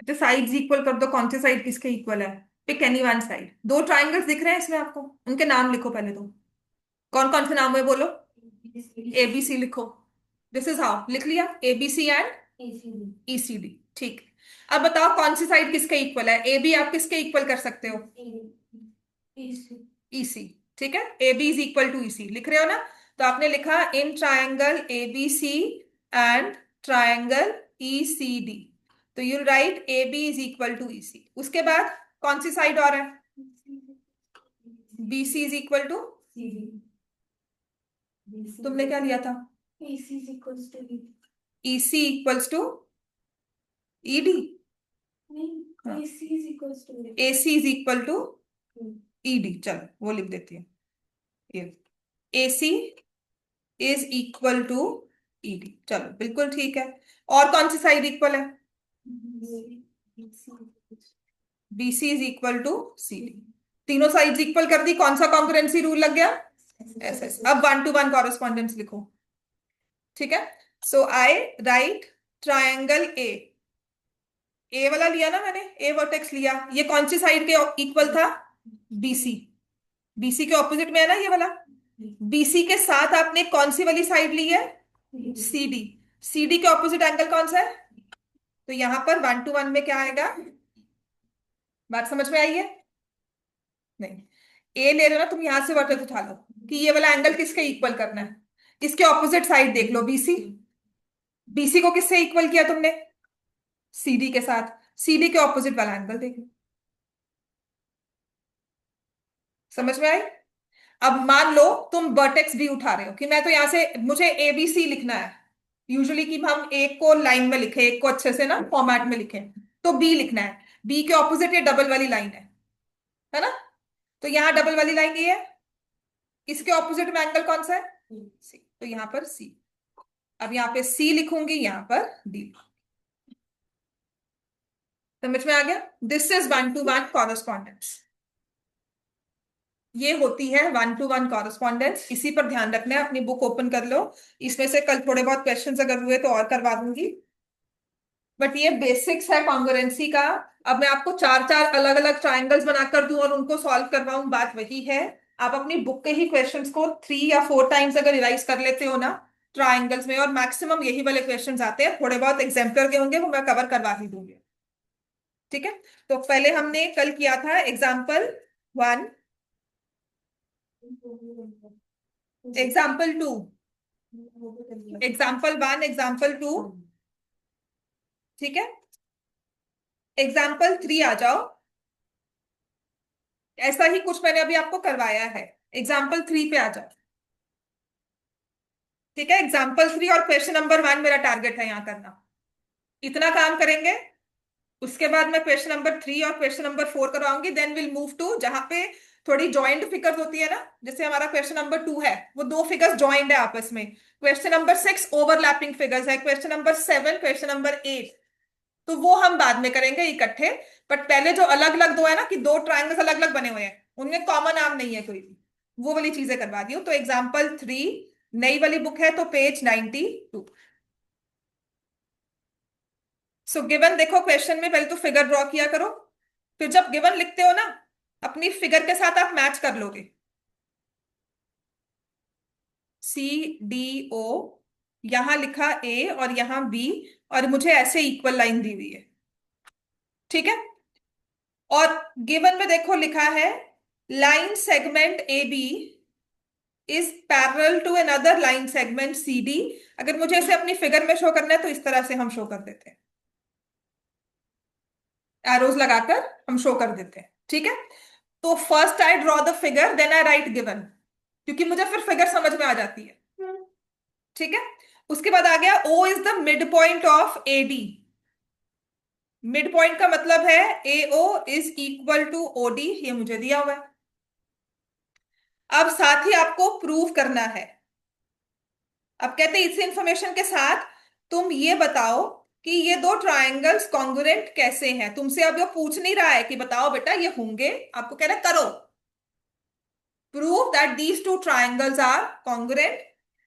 तो साइड्स इक्वल कर दो, कौन से साइड किसके इक्वल है? Pick any one side. दो ट्राइंगल्स दिख रहे हैं इसमें आपको, उनके नाम लिखो पहले तो। कौन कौन से नाम है बोलो? एबीसी लिखो। दिस इज हाउ लिख लिया, एबीसी एंड ईसीडी। ठीक। अब बताओ कौन सी साइड किसके इक्वल है? ए बी आप किसके इक्वल कर सकते हो? ईसी। ठीक है, A B is equal to EC लिख रहे हो ना? तो आपने लिखा in triangle A B C and triangle E C D, तो you'll write A B is equal to EC. उसके बाद कौन सी साइड और है? B C is equal to, तुमने क्या लिया था? EC equals to ED. AC is equal to ED, चलो वो लिख देती है। ये AC is equal to ED, चलो बिल्कुल ठीक है। और कौन सी साइड इक्वल है? BC is equal to CD। तीनों साइड्स इक्वल कर दी, कौन सा कॉन्करेंसी रूल लग गया? SS। अब 1 to 1 कॉरेस्पॉन्डेंस लिखो। ठीक है, so I right triangle A वाला लिया ना मैंने, ए वर्टेक्स लिया, ये कौन सी साइड के इक्वल था? BC। BC के ऑपोजिट में है ना ये वाला। BC के साथ आपने कौन सी वाली साइड ली है? CD। CD के ऑपोजिट एंगल कौन सा है? तो यहां पर 1 to 1 में क्या आएगा? बात समझ में आई है? नहीं, ए ले रहे हो ना तुम, यहां से वर्टेक्स उठा लो कि ये वाला एंगल किसके इक्वल करना है। इसके ऑपोजिट साइड देख लो, BC। BC को किससे इक्वल किया तुमने? CD के साथ। CD के ऑपोजिट वाला एंगल देख लो। समझ में आई? अब मान लो तुम वर्टेक्स भी उठा रहे हो कि मैं तो यहां से, मुझे ABC लिखना है यूजुअली, कि हम एक को लाइन में लिखे, एक को अच्छे से ना फॉर्मेट में लिखे, तो B लिखना है। B के ऑपोजिट ये डबल वाली लाइन है ना? तो यहाँ डबल वाली लाइन ये है, इसके ऑपोजिट में एंगल कौन सा है? C। तो यहाँ पर C। अब यहाँ पे C लिखूंगी, यहाँ पर D। समझ में आ गया? This is 1 to 1 correspondence. ये होती है 1 to 1 कॉरेस्पॉन्डेंस। इसी पर ध्यान रखना है, अपनी बुक ओपन कर लो, इसमें से कल थोड़े बहुत क्वेश्चंस अगर हुए तो और करवा दूंगी, बट ये बेसिक्स है कॉन्ग्रुएंसी का। अब मैं आपको चार चार अलग अलग ट्राइंगल्स बनाकर दूं और उनको सॉल्व करवाऊं, बात वही है। आप अपनी बुक के ही क्वेश्चंस को 3 या 4 टाइम्स अगर रिवाइज कर लेते हो ना ट्राइंगल्स में, और मैक्सिमम यही वाले क्वेश्चंस आते हैं, थोड़े बहुत एग्जाम्पलर के होंगे वो मैं कवर करवा ही दूंगी। ठीक है, तो पहले हमने कल किया था एग्जाम्पल 1, एग्जाम्पल 2, एग्जाम्पल 1, एग्जाम्पल 2। ठीक है, एग्जाम्पल 3 आ जाओ। ऐसा ही कुछ मैंने अभी आपको करवाया है, एग्जाम्पल 3 पे आ जाओ। ठीक है, एग्जाम्पल 3 और क्वेश्चन नंबर 1 मेरा टारगेट है यहाँ करना, इतना काम करेंगे। उसके बाद मैं क्वेश्चन नंबर 3 और क्वेश्चन नंबर 4 करवाऊंगी, देन विल मूव टू जहां पे थोड़ी जॉइंट फिगर्स होती है ना, जैसे हमारा क्वेश्चन नंबर 2 है, वो 2 फिगर्स जॉइंट है आपस में। क्वेश्चन नंबर 6 ओवरलैपिंग फिगर्स है, क्वेश्चन नंबर 7, क्वेश्चन नंबर 8, तो वो हम बाद में करेंगे इकट्ठे। बट पहले जो अलग अलग दो है ना, कि दो ट्राइंगल्स अलग अलग बने हुए हैं, उनमें कॉमन नाम नहीं है कोई भी, वो वाली चीजें करवा दी हूँ। तो एग्जाम्पल 3 नई वाली बुक है, तो पेज 92। सो गिवन देखो, क्वेश्चन में पहले तो फिगर ड्रॉ किया करो, फिर जब गिवन लिखते हो ना अपनी फिगर के साथ आप मैच कर लोगे। CDO, यहां लिखा A और यहां B, और मुझे ऐसे इक्वल लाइन दी हुई है। ठीक है, और गिवन में देखो लिखा है line segment AB is parallel to another line segment CD। अगर मुझे इसे अपनी फिगर में शो करना है तो इस तरह से हम शो कर देते हैं, एरोज लगाकर हम शो कर देते हैं। ठीक है, तो first I draw the figure, then I write given, क्योंकि मुझे फिर फिगर समझ में आ जाती है। ठीक है, उसके बाद आ गया O is the mid point of AD। Mid point का मतलब है AO is equal to OD, ये मुझे दिया हुआ है। अब साथ ही आपको प्रूव करना है। अब कहते हैं इस इंफॉर्मेशन के साथ तुम ये बताओ कि ये दो ट्रायंगल्स कॉन्ग्रुएंट कैसे हैं। तुमसे अब ये पूछ नहीं रहा है कि बताओ बेटा ये होंगे, आपको कह रहा है करो, prove that these two triangles are congruent.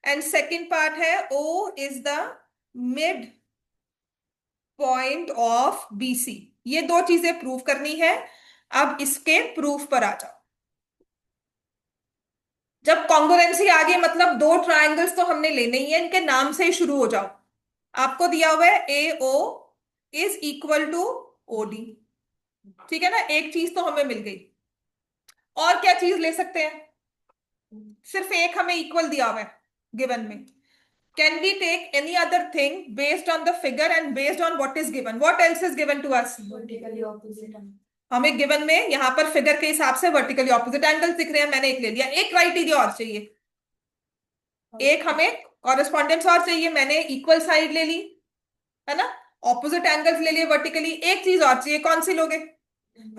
And second part है O is the mid point of BC। ये दो चीजें प्रूव करनी है। अब इसके प्रूफ पर आ जाओ। जब कॉन्ग्रुएंसी आ गई मतलब दो ट्राइंगल्स तो हमने लेने ही है, इनके नाम से ही शुरू हो जाओ। आपको दिया हुआ है AO is equal to OD। ठीक है ना, एक चीज तो हमें मिल गई। और क्या चीज ले सकते हैं? सिर्फ एक हमें इक्वल दिया हुआ है गिवन में। Can we take any other thing based on the figure and based on what is given? What else is given to us? Vertically opposite. हमें गिवन में यहाँ पर फिगर के हिसाब से वर्टिकली ऑपोजिट एंगल्स दिख रहे हैं, मैंने एक ले लिया। एक क्राइटेरिया और चाहिए, एक हमें कॉरेस्पॉन्डेंस और चाहिए, मैंने इक्वल साइड ले ली, है ना, ऑपोजिट एंगल्स ले लिए वर्टिकली। एक चीज और चाहिए, कौन सी लोगे?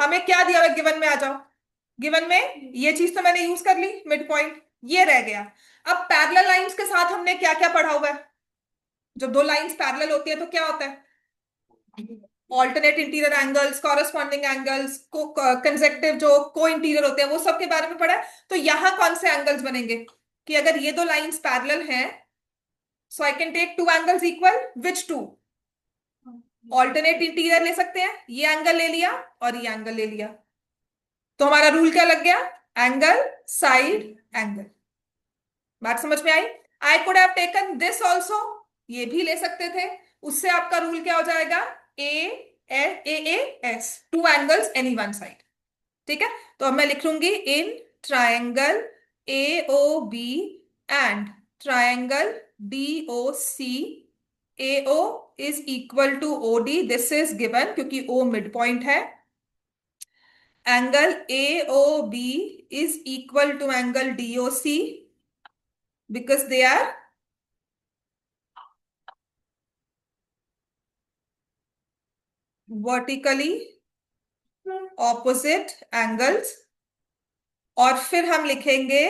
हमें क्या दिया हुआ गिवन में? आ जाओ। गिवन में ये चीज तो मैंने यूज कर ली, मिड पॉइंट, ये रह गया। अब पैरेलल लाइंस के साथ हमने क्या क्या पढ़ा हुआ है? जब दो लाइंस पैरेलल होती है तो क्या होता है? Alternate interior angles, corresponding angles, consecutive जो को इंटीरियर होते हैं, वो सब के बारे में पढ़ा है। तो यहां कौन से एंगल्स बनेंगे कि अगर ये दो लाइंस पैरेलल हैं, so I can take two angles equal, which two? Alternate interior ले सकते हैं, ये एंगल ले लिया और ये एंगल ले लिया, तो हमारा रूल क्या लग गया? Angle side angle. बात समझ में आई? I could have taken this also, ये भी ले सकते थे, उससे आपका रूल क्या हो जाएगा? AAS, two angles any one side. ठीक है, तो अब मैं लिख लूंगी in triangle AOB and triangle DOC, AO is equal to OD, this is given क्योंकि O मिड पॉइंट है। Angle AOB is equal to angle DOC because they are vertically opposite angles। और फिर हम लिखेंगे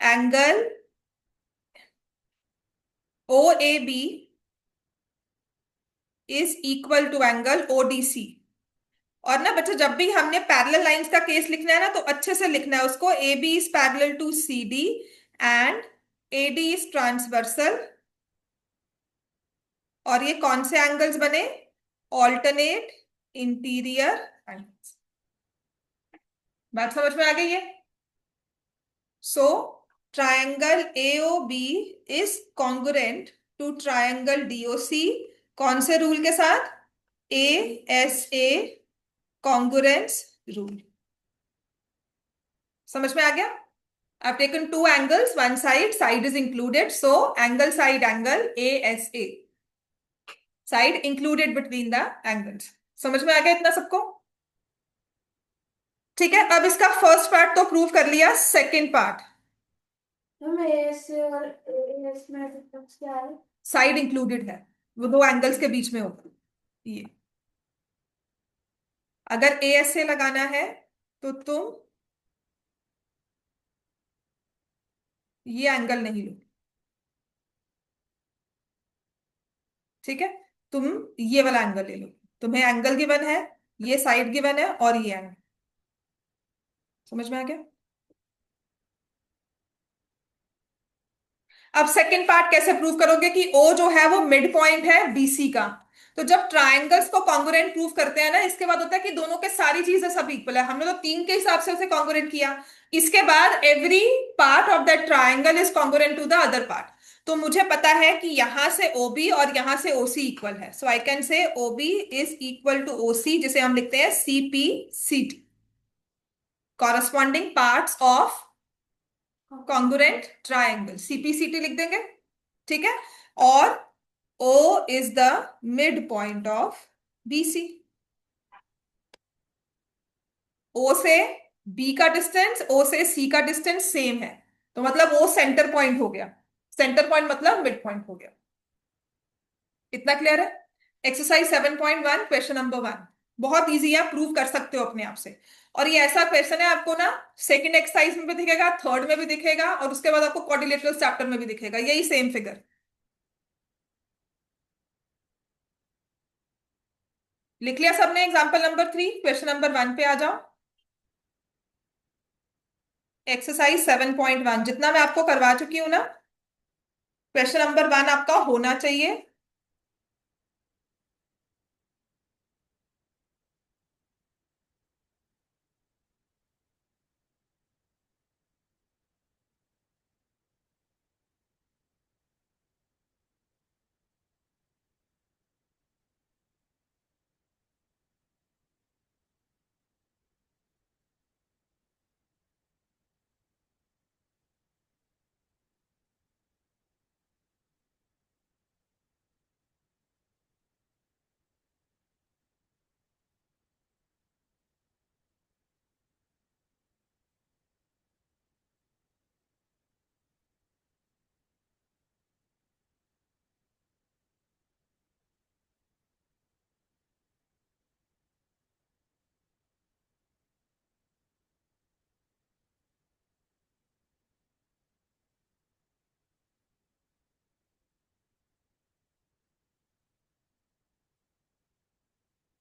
angle OAB is equal to angle ODC। और ना बच्चा, जब भी हमने पैरेलल लाइंस का केस लिखना है ना, तो अच्छे से लिखना है उसको। AB is parallel to CD and AD is transversal। और ये कौन से एंगल्स बने? Alternate interior angles. बात समझ में आ गई है? So triangle AOB is congruent to triangle DOC, कौन से रूल के साथ? ASA congruence rule. समझ में आ गया? I've taken two angles, one side is included, so angle side angle ASA, side included between the angles। समझ में आ गया इतना सबको? ठीक है, अब इसका फर्स्ट पार्ट तो प्रूव कर लिया, सेकंड पार्ट। हम एएस और एएस में डिफरेंस क्या है? साइड इंक्लूडेड है, वो दो एंगल्स के बीच में होगा। ये अगर ASA लगाना है तो तुम ये एंगल नहीं लो, ठीक है, तुम ये वाला एंगल ले लो। तुम्हें एंगल गिवन है, ये साइड गिवन है और ये एंगल। समझ में आ गया? अब सेकंड पार्ट कैसे प्रूव करोगे कि O जो है वो मिड पॉइंट है BC का? तो जब ट्रायंगल्स को कॉन्ग्रुएंट प्रूव करते हैं ना, इसके बाद होता है कि दोनों के सारी चीजें सब इक्वल है। हमने तो 3 के हिसाब से उसे कॉन्ग्रुएंट किया, इसके बाद every part of that triangle is congruent to the other part. तो मुझे पता है कि यहां से OB और यहां से OC इक्वल है, so I can say OB is equal to OC, जिसे हम लिखते हैं CPCT, corresponding parts of congruent triangle, CPCT लिख देंगे। ठीक है, और O is the midpoint of BC। O से B का डिस्टेंस, O से C का डिस्टेंस सेम है, तो मतलब O सेंटर पॉइंट हो गया। सेंटर पॉइंट मतलब मिड पॉइंट हो गया। इतना क्लियर है? एक्सरसाइज 7.1 क्वेश्चन नंबर 1 बहुत इजी है, प्रूव कर सकते हो अपने आप से। और ये ऐसा क्वेश्चन है, आपको ना सेकंड एक्सरसाइज में भी दिखेगा, थर्ड में भी दिखेगा, और उसके बाद आपको क्वाड्रिलेटरल चैप्टर में भी दिखेगा, यही सेम फिगर। लिख लिया सबने एग्जाम्पल नंबर 3? क्वेश्चन नंबर 1 पे आ जाओ। एक्सरसाइज 7.1 जितना मैं आपको करवा चुकी हूं ना, क्वेश्चन नंबर 1 आपका होना चाहिए।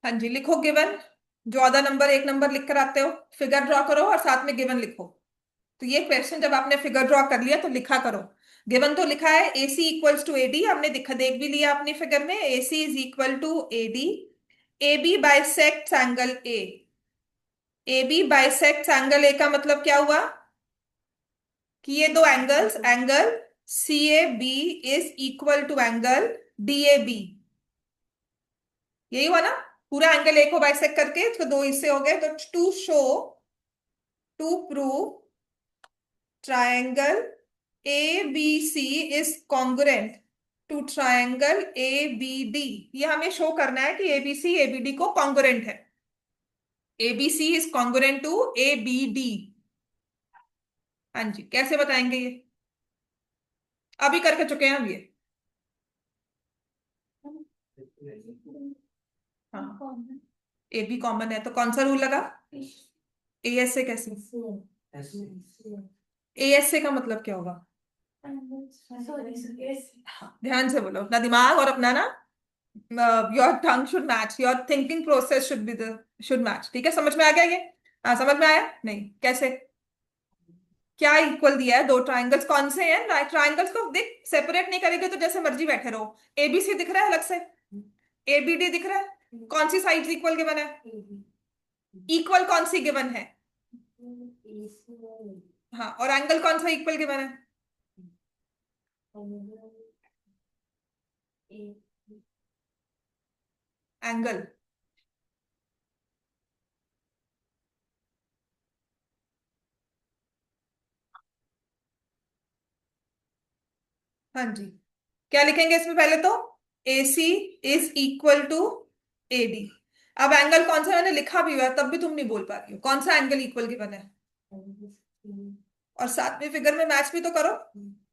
हाँ जी, लिखो गिवन। जो आधा नंबर एक नंबर लिख कर आते हो, फिगर ड्रॉ करो और साथ में गिवन लिखो। तो ये क्वेश्चन जब आपने फिगर ड्रॉ कर लिया तो लिखा करो। गिवन तो लिखा है AC इक्वल्स टू AD, हमने देख भी लिया अपनी फिगर में। AC is equal to AD। AB bisects angle A। AB bisects angle A का मतलब क्या हुआ कि ये दो angles, angle CAB is equal to angle DAB। यही हुआ ना? पूरा एंगल A को बाइसेक्ट करके इसको दो हिस्से हो गए। तो to show, to prove triangle ABC is congruent to triangle ABD। ये हमें शो करना है कि ABC ABD को कॉन्ग्रुएंट है। ABC is congruent to ABD। हाँ जी, कैसे बताएंगे ये? अभी करके चुके हैं हम ये। हाँ, AB कॉमन है तो कौन सा रूल लगा? AS से कैसे? AS से का मतलब क्या होगा? ध्यान से बोलो, अपना दिमाग और अपना ना, your tongue should match, your thinking process should be the should match. ठीक है, समझ में आ गया ये? हाँ, समझ में आया? नहीं, कैसे? क्या इक्वल दिया है? दो ट्राइंगल्स कौन से हैं? ट्राइंगल्स को देख, सेपरेट नहीं करेंगे तो जैसे मर्जी बैठे रहो। ABC दिख रहा है अलग से, ABD दिख रहा है। कौन सी साइड इक्वल गिवन है? इक्वल कौन सी गिवन है? हाँ, और एंगल कौन सा इक्वल गिवन है? एंगल। हाँ जी, क्या लिखेंगे इसमें? पहले तो AC is equal to AD। अब एंगल कौन सा मैंने लिखा भी हुआ है तब भी तुम नहीं बोल पा रही हो कौन सा एंगल इक्वल गिवन है। और साथ में फिगर में मैच भी तो करो।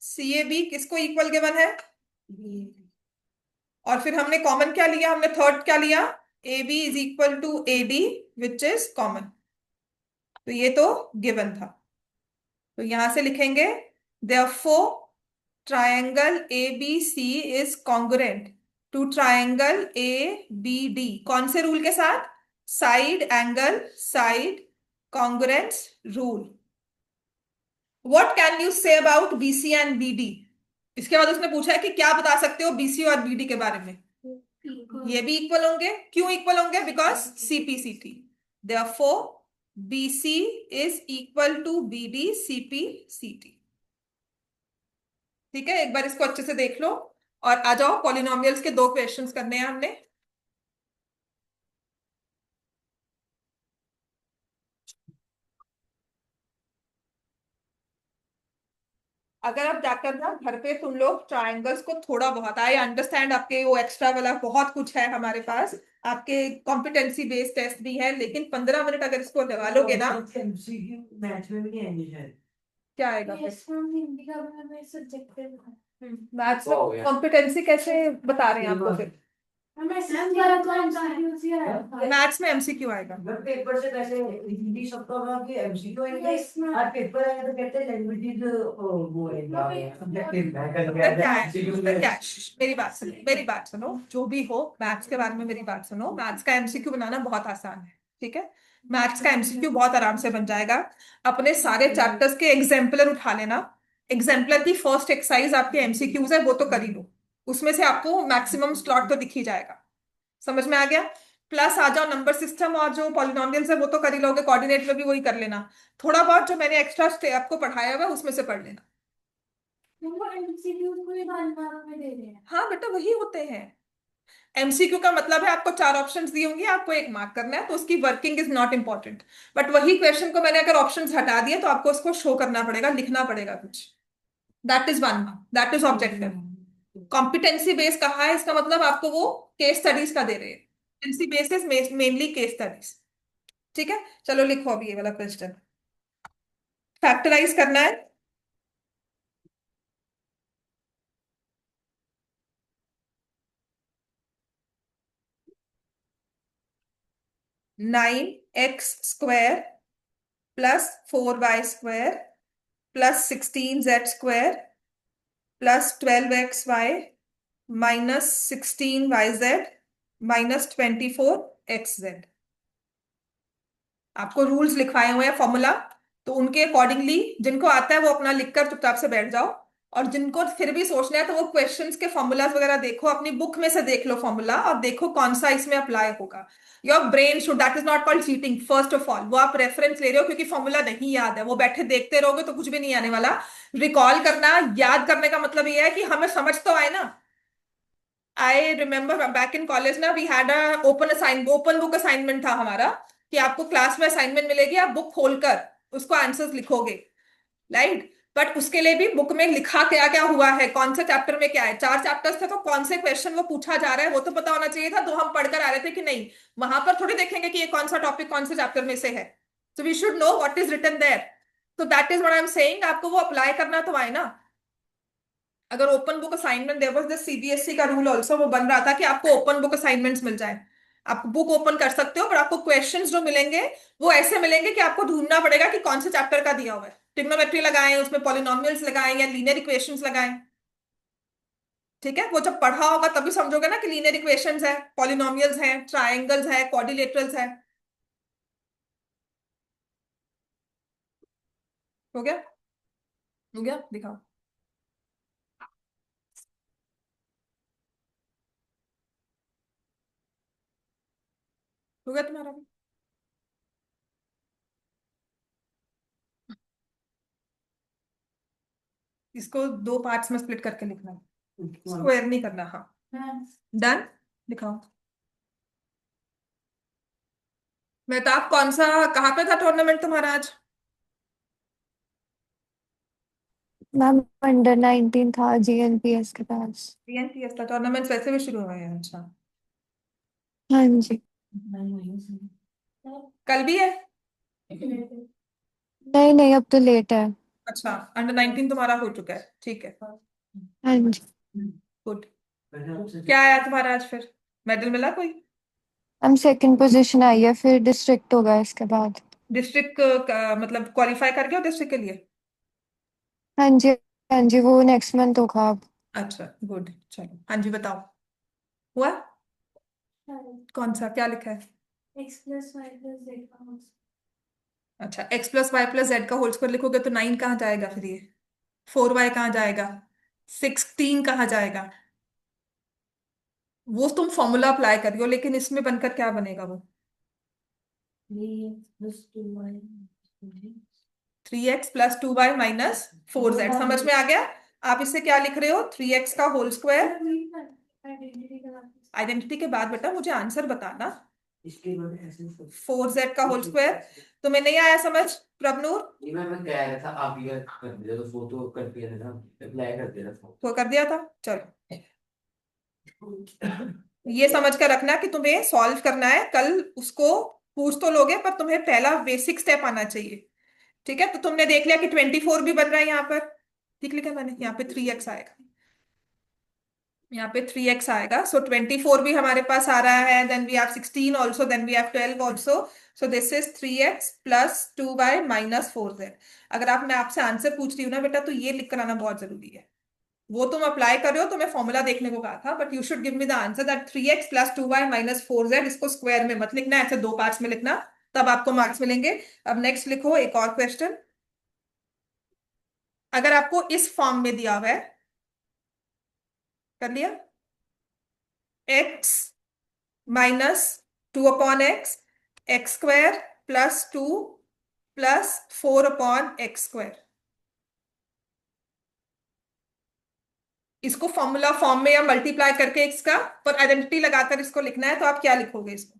CAB किसको इक्वल गिवन है? और फिर हमने कॉमन क्या लिया? हमने थर्ड क्या लिया? AB is equal to AD which is common. तो ये तो गिवन था। तो यहां से लिखेंगे therefore triangle ABC is congruent to triangle ABD। कौन से रूल के साथ? Side angle side congruence rule. What can you say about BC and BD? इसके बाद उसने पूछा है कि क्या बता सकते हो BC और BD के बारे में। ये भी इक्वल होंगे। क्यों इक्वल होंगे? Because CP/CT। therefore BC is equal to BD CP/CT। ठीक है, एक बार इसको अच्छे से देख लो और आ जाओ। पॉलिनोमियल्स के दो क्वेश्चंस करने हैं हमने। अगर आप जाकर ना घर पे तुम लोग ट्रायंगल्स को थोड़ा बहुत, आई अंडरस्टैंड आपके वो एक्स्ट्रा वाला बहुत कुछ है हमारे पास, आपके कॉम्पिटेंसी बेस्ड टेस्ट भी है, लेकिन 15 मिनट अगर इसको लगा लोगे ना। मैच में भी नहीं आएंगे शायद। क्या आएगा फिर? हिंदी का हमें सब्जेक्ट है। मैथ्स में कॉम्पिटेंसी कैसे बता रहे हैं आपको फिर? मैथ्स में MCQ आएगा। पेपर से कैसे हिंदी सबका होगा कि MCक्यू आएंगे और पेपर आएगा तो कहते हैं लैंग्वेजेस वो सब्जेक्टिव उत्तर क्या है? उत्तर क्या है? मेरी बात सुनो, मेरी बात सुनो। जो भी हो, मैथ्स के बारे में मेरी बात सुनो। मैथ्स का MCQ बनाना बहुत आसान है। ठीक है, मैथ्स का MCQ बहुत आराम से बन जाएगा। अपने सारे चैप्टर्स के एग्जाम्पलर उठा लेना। एग्जाम्पलर की फर्स्ट एक्सरसाइज आपके MCQs है, वो तो कर ही लो। उसमें से आपको मैक्सिमम स्लॉट तो दिख ही जाएगा। समझ में आ गया? प्लस आ जाओ नंबर सिस्टम और जो पॉलिनोमियल्स है वो तो कर ही लोगे। कोऑर्डिनेट में भी वही कर लेना। थोड़ा बहुत जो मैंने एक्स्ट्रा आपको पढ़ाया हुआ है उसमें से पढ़ लेना। वो एमसीक्यू को ही 5 मार्क में दे रहे हैं। हाँ बेटा, वही होते हैं। MCQ का मतलब है आपको 4 ऑप्शंस दी होंगी, आपको एक मार्क करना है, तो उसकी working is not important. But वही क्वेश्चन को मैंने अगर ऑप्शंस हटा दिए तो आपको उसको शो करना पड़ेगा, लिखना पड़ेगा कुछ। That is 1 mark, that is objective. Competency base कहा है, इसका मतलब आपको वो केस स्टडीज का दे रहे हैं। Competency base is mainly case studies. ठीक है, चलो लिखो अभी ये वाला क्वेश्चन। फैक्टराइज करना है। 9x² plus 4y² plus 16z² plus 12xy minus 16yz minus 24 x Z. आपको रूल्स लिखवाए हुए हैं फॉर्मूला, तो उनके अकॉर्डिंगली जिनको आता है वो अपना लिखकर चुपचाप से बैठ जाओ, और जिनको फिर भी सोचना है तो वो क्वेश्चंस के फॉर्मूलाज वगैरह देखो, अपनी बुक में से देख लो फॉर्मूला और देखो कौन सा इसमें अप्लाई होगा। Your brain should, that is not called cheating first of all, वो आप रेफरेंस ले रहे हो क्योंकि फॉर्मूला नहीं याद है, वो बैठे देखते रहोगे तो कुछ भी नहीं आने वाला। रिकॉल करना, याद करने का मतलब ये है कि हमें समझ तो आए ना। I remember back in college ना, we had a open book assignment था हमारा, कि आपको क्लास में असाइनमेंट मिलेगी, आप बुक खोलकर उसको आंसर्स लिखोगे, राइट। बट उसके लिए भी बुक में लिखा क्या क्या हुआ है, कौन से चैप्टर में क्या है, 4 चैप्टर्स थे तो कौन से क्वेश्चन वो पूछा जा रहा है वो तो पता होना चाहिए था, तो हम पढ़कर आ रहे थे कि नहीं। वहां पर थोड़ी देखेंगे कि ये कौन सा टॉपिक कौन से चैप्टर में से है। So we should know what is written there. तो that is what I am saying, आपको वो अप्लाई करना तो आए ना। अगर open book assignment, there was this CBSE का रूल आल्सो, वो बन रहा था कि आपको ओपन बुक असाइनमेंट्स मिल जाए। आप बुक ओपन कर सकते हो, पर आपको क्वेश्चंस जो मिलेंगे वो ऐसे मिलेंगे कि आपको ढूंढना पड़ेगा कि कौन से चैप्टर का दिया हुआ है। ट्रिग्नोमेट्री लगाएं, उसमें पॉलिनोमियल्स लगाएं या लीनियर इक्वेशंस लगाएं। ठीक है, वो जब पढ़ा होगा तभी समझोगे ना कि लीनियर इक्वेशंस है, पॉलिनोमियल्स हैं, ट्राइंगल्स है, क्वाड्रिलेटरल्स है। हो गया? हो गया, दिखाओ। हो गया तुम्हारा भी? इसको 2 पार्ट्स में स्प्लिट करके लिखना है, स्क्वायर नहीं करना। हाँ, डन। दिखाओ। मेहताब, कौन सा, कहाँ पे था टूर्नामेंट तुम्हारा आज? मैम अंडर 19 था जीएनपीएस के पास। बीएनपीएस था टूर्नामेंट, वैसे भी शुरू हुए हैं? अच्छा। हाँ जी। कल भी है? नहीं नहीं, अब तो लेट है। अच्छा, अंडर 19 तुम्हारा हो चुका है, ठीक है। हाँ जी। गुड। क्या आया तुम्हारा आज फिर? मेडल मिला कोई? हम सेकंड पोजीशन आई है, फिर डिस्ट्रिक्ट होगा इसके बाद। डिस्ट्रिक्ट का मतलब क्वालिफाई कर गए हो डिस्ट्रिक्ट के लिए? हाँ जी। हाँ जी, वो नेक्स्ट मंथ होगा अब। अच्छा, गुड, चलो। हाँ जी, बताओ। हुआ? कौन सा, क्या लिखा है? अच्छा, x+y+z का होल स्क्वायर लिखोगे तो 9 कहाँ जाएगा फिर ये? 4y कहाँ जाएगा? 16 कहाँ जाएगा? वो तुम फॉर्मूला अप्लाई कर रही हो, लेकिन इसमें बनकर क्या बनेगा वो? 3x+2y - 4z, समझ में आ गया? आप इससे क्या लिख रहे हो? 3x का होल स्क्वायर। आइडेंटिटी के बाद बेटा मुझे आंसर बताना। इसके बाद ऐसे 4z का होल स्क्वायर। तुम्हें नहीं आया समझ प्रभनूर? ये मैं कह रहा था आप ये कर दिया तो फोटो कर दिया था, अप्लाई कर दिया था। तो कर दिया था, चलो। ये समझ कर रखना कि तुम्हें सॉल्व करना है, कल उसको पूछ तो लोगे पर तुम्हें पहला बेसिक स्टेप आना चाहिए। ठीक है, तो तुमने देख लिया कि 24 भी बन रहा है यहाँ पर। ठीक लिखा मैंने, यहाँ पे 3x आएगा, यहाँ पे 3x आएगा, सो 24 भी हमारे पास आ रहा है, then we have 16 also, then we have 12 also. So this is 3x+2y - 4z। अगर आप, मैं आपसे आंसर पूछ रही हूँ ना बेटा, तो ये लिख कर आना बहुत जरूरी है। वो तुम अप्लाई कर रहे हो तो मैं फॉर्मूला देखने को कहा था, but you should give me the answer that 3x+2y - 4z। इसको स्क्वायर में मत लिखना, ऐसे 2 पार्ट्स में लिखना, तब आपको मार्क्स मिलेंगे। अब नेक्स्ट लिखो एक और क्वेश्चन। अगर आपको इस फॉर्म में दिया हुआ है, कर लिया, x - 2/x, x² + 2 + 4/x²। इसको फॉर्मूला फॉर्म में या मल्टीप्लाई करके इसका पर आइडेंटिटी लगाकर इसको लिखना है, तो आप क्या लिखोगे इसको?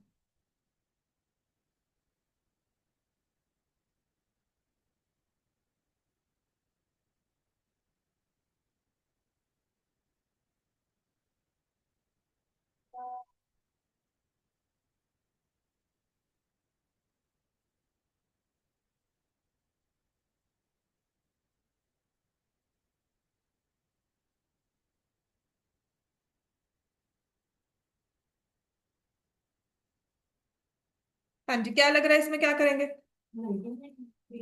हाँ जी, क्या लग रहा है इसमें क्या करेंगे?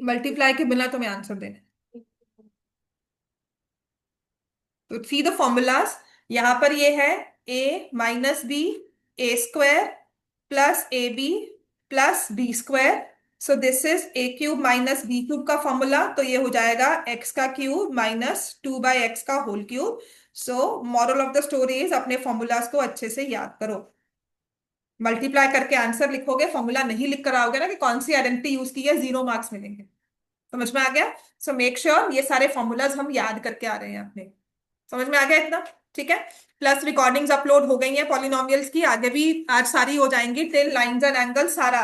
मल्टीप्लाई के बिना तुम्हें आंसर देना। तो सी द फॉर्मूलाज। यहां पर ये है a - b a² plus a b plus b square. So this is a cube minus b cube का फॉर्मूला, तो ये हो जाएगा एक्स का क्यूब माइनस 2/x का whole cube. So moral of the story is अपने फॉर्मूलाज को अच्छे से याद करो। मल्टीप्लाई करके आंसर लिखोगे, फॉर्मूला नहीं लिख कर आओगे ना कि कौन सी आइडेंटिटी यूज की है, 0 मार्क्स मिलेंगे। समझ में आ गया? सो मेक श्योर ये सारे फॉर्मूलाज हम याद करके आ रहे हैं अपने। समझ में आ गया इतना? ठीक है। प्लस रिकॉर्डिंग्स अपलोड हो गई हैं पॉलिनोमियल्स की, आगे भी आज सारी हो जाएंगी, टिल लाइंस एंड एंगल सारा।